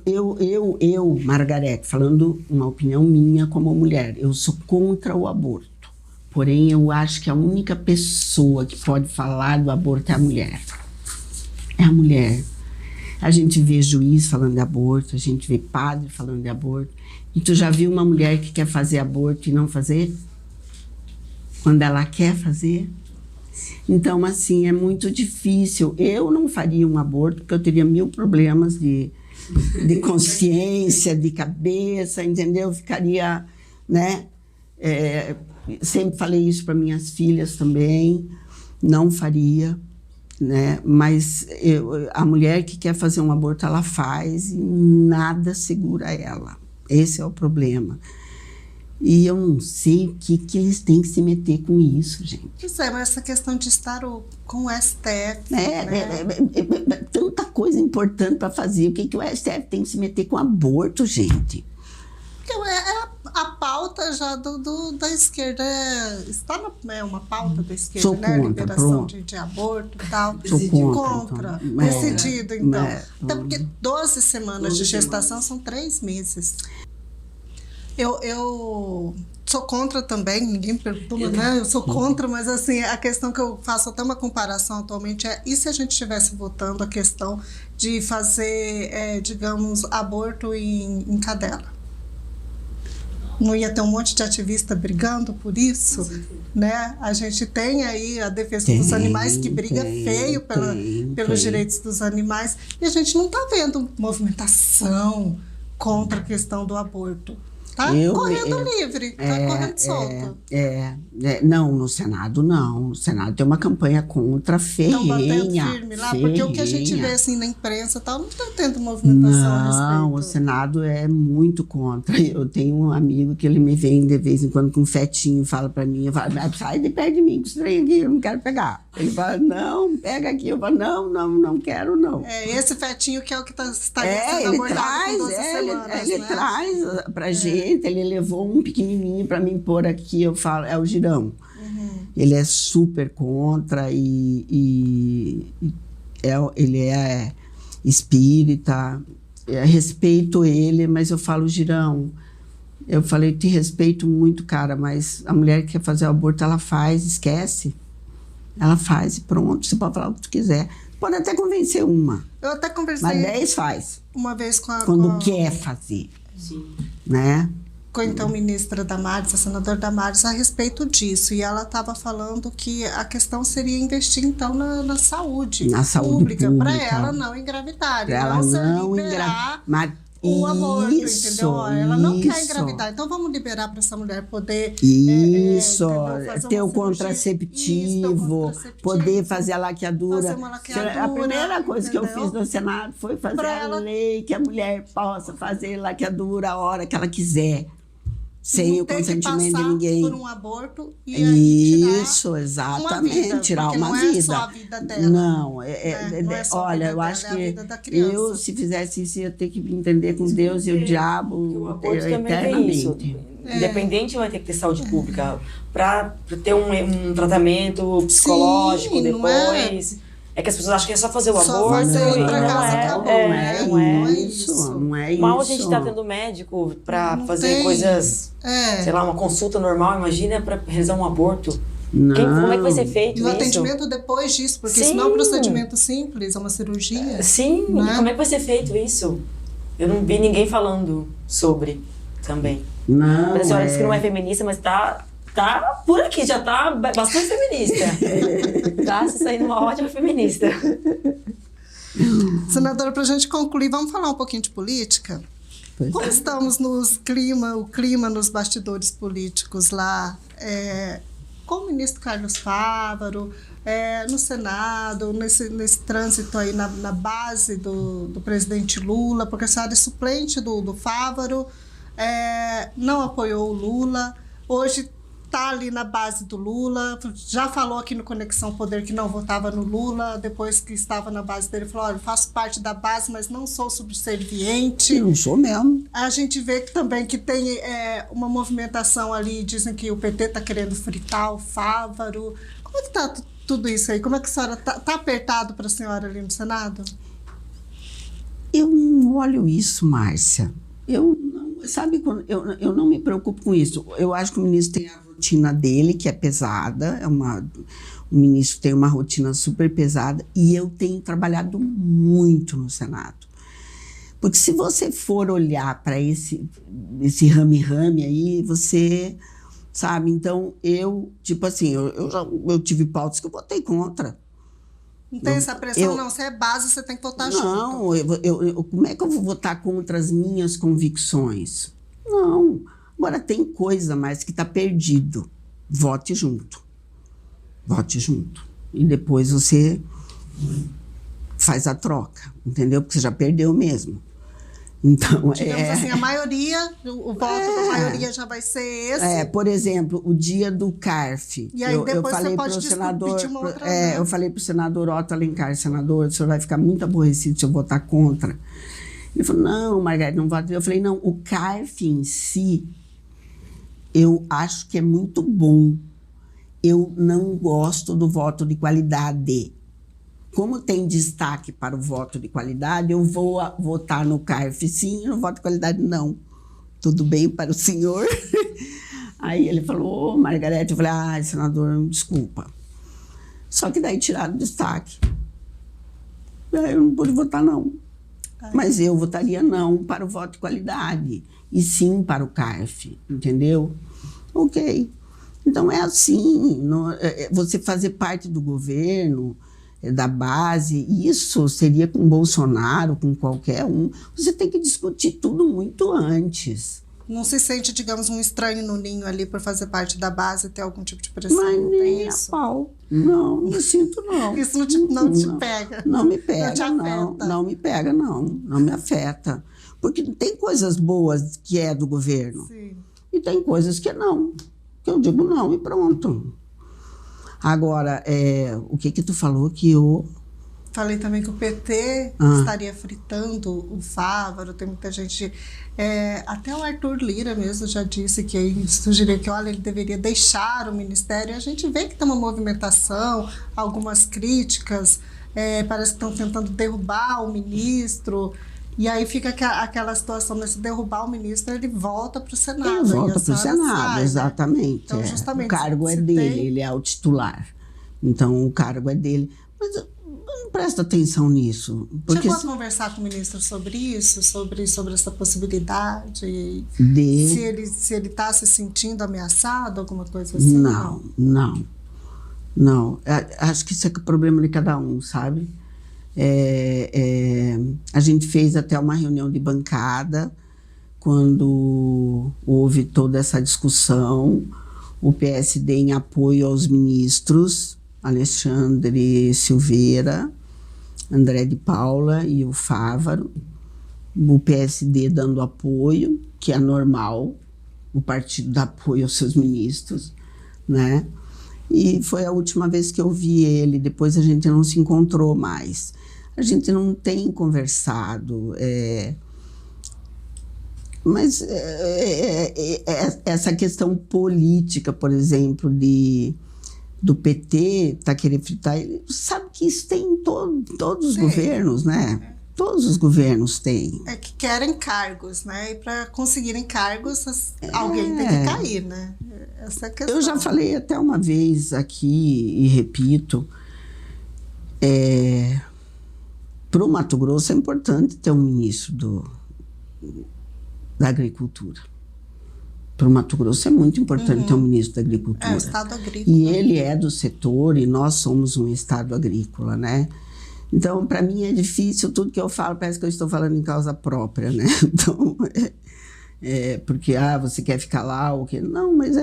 Eu, Margarete, falando uma opinião minha como mulher, eu sou contra o aborto. Porém, eu acho que a única pessoa que pode falar do aborto é a mulher. É a mulher. A gente vê juiz falando de aborto, a gente vê padre falando de aborto. E tu já viu uma mulher que quer fazer aborto e não fazer? Quando ela quer fazer? Então, assim, é muito difícil. Eu não faria um aborto porque eu teria 1000 problemas de consciência, de cabeça, entendeu? Eu ficaria, né? Sempre falei isso para minhas filhas também. Não faria, né? Mas a mulher que quer fazer um aborto, ela faz e nada segura ela. Esse é o problema. E eu não sei o que eles têm que se meter com isso, gente. Pois é, mas essa questão de estar com o STF... Tanta coisa importante para fazer. O que o STF tem que se meter com aborto, gente? Porque a pauta já da esquerda. Está uma pauta da esquerda, Sou né? contra, Liberação de aborto e tal. Sou contra. Então. Decidido, então. Até porque 12 semanas de gestação são 3 meses. Eu sou contra também, ninguém me pergunta, né? Eu sou contra, mas assim, a questão que eu faço até uma comparação atualmente é, e se a gente estivesse votando a questão de fazer, digamos, aborto em cadela? Não ia ter um monte de ativista brigando por isso, né? A gente tem aí a defesa dos animais que briga feio pelos direitos dos animais e a gente não está vendo movimentação contra a questão do aborto. Tá correndo livre, tá correndo solto. Não, no Senado não. No Senado tem uma campanha contra ferrenha. Estão batendo firme lá, porque o que a gente vê assim na imprensa e tal, não está tendo movimentação a respeito. Não, o Senado é muito contra. Eu tenho um amigo que ele me vem de vez em quando com um fetinho e fala pra mim, eu falo, sai de perto de mim, que esse trem aqui, eu não quero pegar. Ele fala, não, pega aqui. Eu falo, não quero, não. Esse fetinho que é o que está sendo ele abordado traz, com 12 semanas, ele né? traz pra gente, ele levou um pequenininho pra mim pôr aqui, eu falo, é o Girão. Ele é super contra ele é espírita, respeito ele, mas eu falo, Girão, eu falei, te respeito muito, cara, mas a mulher que quer fazer o aborto, ela faz, esquece. Ela faz e pronto, você pode falar o que tu quiser. Pode até convencer uma. Eu até conversei mas 10 faz. Uma vez quando quer fazer. Sim. Né? Com então ministra Damares, a senadora Damares, a respeito disso. E ela estava falando que a questão seria investir então na saúde pública. Para ela não engravidar. Para ela não liberar o aborto, entendeu? Ela não quer engravidar. Então vamos liberar para essa mulher poder ter o contraceptivo, poder fazer a laqueadura. Fazer uma laqueadura, a primeira coisa entendeu? que eu fiz no Senado foi fazer a lei que a mulher possa fazer laqueadura a hora que ela quiser. Sem o consentimento de ninguém. Por um aborto e isso, exatamente, tirar uma vida. Não é só a vida dela. Não, olha, eu acho que eu, se fizesse isso, ia ter que me entender com Deus e o diabo o aborto eternamente. Independente, vai ter que ter saúde pública para ter um tratamento psicológico. Sim, depois. É que as pessoas acham que é só fazer o aborto. Não é isso. Mal a gente está tendo médico para fazer coisas, sei lá, uma consulta normal, imagina para realizar um aborto. Como é que vai ser feito isso? E o atendimento depois disso, porque isso não é um procedimento simples, é uma cirurgia. Sim, né? E como é que vai ser feito isso? Eu não vi ninguém falando sobre também. Não, mas a senhora disse que não é feminista, mas tá por aqui, já tá bastante feminista. Tá se saindo uma ótima feminista. Senadora, para a gente concluir, vamos falar um pouquinho de política? Como estamos o clima nos bastidores políticos lá, com o ministro Carlos Fávaro, no Senado, nesse trânsito aí na base do presidente Lula, porque a senhora é suplente do Fávaro, não apoiou o Lula, hoje está ali na base do Lula, já falou aqui no Conexão Poder que não votava no Lula, depois que estava na base dele, falou, olha, faço parte da base, mas não sou subserviente. Eu não sou mesmo. A gente vê também que tem uma movimentação ali, dizem que o PT está querendo fritar o Fávaro. Como é que está tudo isso aí? Como é que a senhora está apertado para a senhora ali no Senado? Eu não olho isso, Márcia. Eu não me preocupo com isso. Eu acho que o ministro tem a rotina dele, que é pesada, o ministro tem uma rotina super pesada, e eu tenho trabalhado muito no Senado. Porque se você for olhar para esse rame-rame aí, você sabe, então eu tive pautas que eu votei contra. Não tem essa pressão, não. Se é base, você tem que votar junto. Não, como é que eu vou votar contra as minhas convicções? Não. Agora, tem coisa mais que está perdido. Vote junto. Vote junto. E depois você faz a troca, entendeu? Porque você já perdeu mesmo. Então, digamos assim, a maioria, o voto da maioria já vai ser esse. Por exemplo, o dia do CARF. E aí depois você pode pedir uma outra. Eu falei para o senador Otto Alencar, senador, o senhor vai ficar muito aborrecido se eu votar contra. Ele falou, não, Margarida, não voto. Eu falei, não, o CARF em si, eu acho que é muito bom. Eu não gosto do voto de qualidade. Como tem destaque para o voto de qualidade, eu vou votar no CARF sim, no voto de qualidade não. Tudo bem para o senhor? Aí ele falou, Margarete, eu falei, senador, desculpa. Só que daí tiraram o destaque. Eu não pude votar não. Mas eu votaria não para o voto de qualidade, e sim para o CARF, entendeu? Ok. Então é assim, você fazer parte do governo, da base, isso seria com Bolsonaro, com qualquer um, você tem que discutir tudo muito antes, Não se sente, digamos, um estranho no ninho ali por fazer parte da base e ter algum tipo de pressão? Mas Não nem tem a isso? pau. Não me sinto, não. Isso não te pega? Não me pega, te não. afeta? Não me pega, não. Não me afeta. Porque tem coisas boas que é do governo. Sim. E tem coisas que não. Que eu digo não e pronto. Agora, o que tu falou que eu... Falei também que o PT estaria fritando o Fávaro, tem muita gente... até o Arthur Lira mesmo já disse que aí sugeriu que, olha, ele deveria deixar o ministério. A gente vê que tem uma movimentação, algumas críticas, parece que estão tentando derrubar o ministro, e aí fica aquela situação de se derrubar o ministro, ele volta para o Senado. Ele volta para o Senado, sai, exatamente. Né? Então, justamente, o cargo é dele, ele é o titular. Então, o cargo é dele. Mas não presta atenção nisso. Porque chegou a conversar com o ministro sobre isso, sobre essa possibilidade? Se ele está se sentindo ameaçado, alguma coisa assim? Não. Acho que isso é o problema de cada um, sabe? A gente fez até uma reunião de bancada quando houve toda essa discussão, o PSD em apoio aos ministros, Alexandre Silveira, André de Paula e o Fávaro, o PSD dando apoio, que é normal, o partido dá apoio aos seus ministros, né? E foi a última vez que eu vi ele, depois a gente não se encontrou mais. A gente não tem conversado, mas essa questão política, por exemplo, do PT tá querendo fritar, ele sabe que isso tem em todos os governos, né? Todos os governos têm. É que querem cargos, né? E para conseguirem cargos, alguém tem que cair, né? Essa é a questão. Eu já falei até uma vez aqui, e repito, para o Mato Grosso é importante ter um ministro da Agricultura. Para o Mato Grosso é muito importante ter um ministro da Agricultura. É o Estado agrícola. E ele é do setor e nós somos um Estado agrícola, né? Então, para mim é difícil, tudo que eu falo parece que eu estou falando em causa própria, né? Então, porque, você quer ficar lá ou que... Não, mas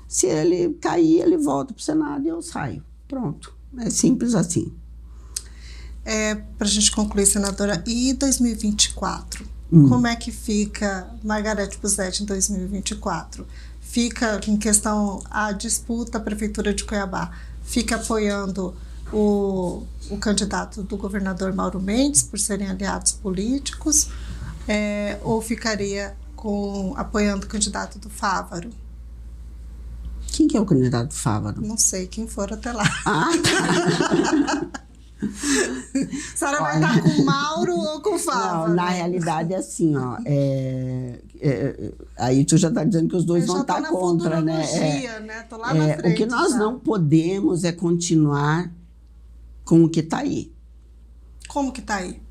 se ele cair, ele volta para o Senado e eu saio. Pronto. É simples assim. Para a gente concluir, senadora, e 2024? Como é que fica Margareth Buzzetti em 2024? Fica em questão a disputa, a Prefeitura de Cuiabá fica apoiando o candidato do governador Mauro Mendes, por serem aliados políticos, ou ficaria apoiando o candidato do Fávaro? Quem que é o candidato do Fávaro? Não sei, quem for até lá. Tá. A senhora vai estar com o Mauro ou com o Fávaro? Não, na realidade é assim, aí tu já está dizendo que os dois vão estar contra, né? Tô lá na frente, o que nós não podemos é continuar com o que está aí. Como que está aí?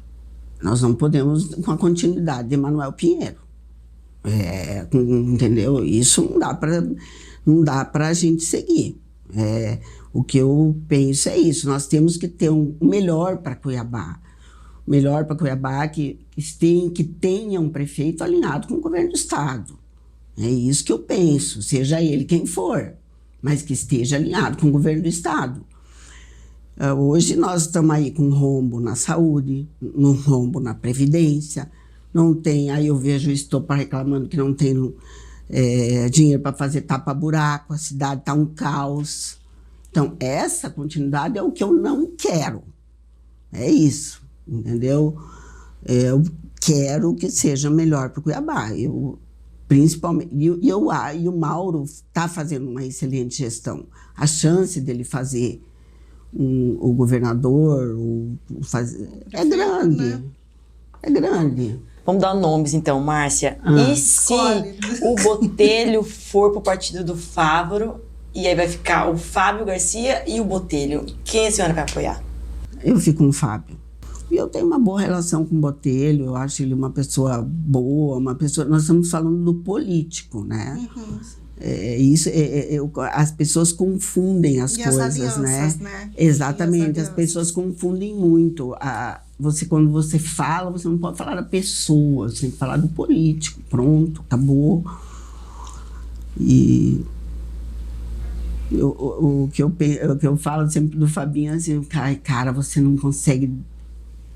Nós não podemos com a continuidade de Manuel Pinheiro. Entendeu? Isso não dá para a gente seguir. O que eu penso é isso, nós temos que ter o melhor para Cuiabá. O melhor para Cuiabá que tenha um prefeito alinhado com o governo do estado. É isso que eu penso, seja ele quem for, mas que esteja alinhado com o governo do estado. Hoje nós estamos aí com um rombo na saúde, um rombo na previdência, não tem, aí eu vejo o Estopa reclamando que não tem dinheiro para fazer tapa-buraco, a cidade está um caos. Então, essa continuidade é o que eu não quero. É isso, entendeu? Eu quero que seja melhor para o Cuiabá. Principalmente, e o Mauro está fazendo uma excelente gestão. A chance dele fazer o governador é grande. Né? É grande. Vamos dar nomes então, Márcia. E se o Botelho for para o partido do Fávaro, e aí vai ficar o Fábio Garcia e o Botelho, quem a senhora vai apoiar? Eu fico com o Fábio. E eu tenho uma boa relação com o Botelho, eu acho ele uma pessoa boa, nós estamos falando do político, né? As pessoas confundem as E coisas, as alianças, né? Exatamente, E as as pessoas confundem muito. Quando você fala, você não pode falar da pessoa, você tem que falar do político. Pronto, acabou. E o que eu falo sempre do Fabinho é assim, cara, você não consegue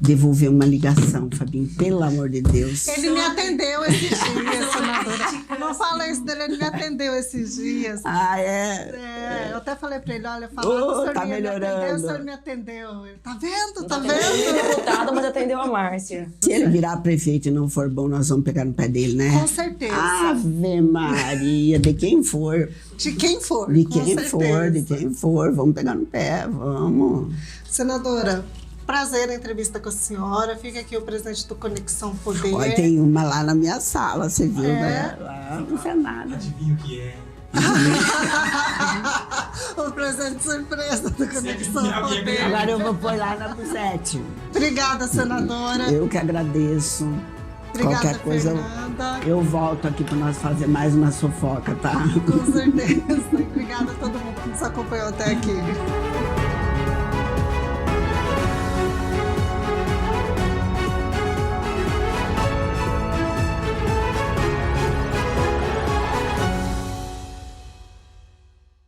devolver uma ligação, Fabinho, pelo amor de Deus. Ele me atendeu esses dias, senadora. Não fala isso dele, ele me atendeu esses dias. Eu até falei pra ele, olha, falando, o senhor tá melhorando. O senhor me atendeu. Ele, tá vendo? Tá Ele é vendo? deputado, mas atendeu a Márcia. Se ele virar prefeito e não for bom, nós vamos pegar no pé dele, né? Com certeza. Ave Maria, de quem for. De quem for. De com quem for, certeza. de quem for, vamos pegar no pé, vamos. Senadora, prazer a entrevista com a senhora. Fica aqui o presidente do Conexão Poder. Olha, tem uma lá na minha sala, você viu, né? Lá no Senado. Adivinha o que é? O presidente surpresa do Conexão Poder. Agora eu vou pôr lá na P7. Obrigada, senadora. Eu que agradeço. Obrigada, Qualquer coisa, Fernanda. eu volto aqui para nós fazer mais uma fofoca, tá? Com certeza. Obrigada a todo mundo que nos acompanhou até aqui.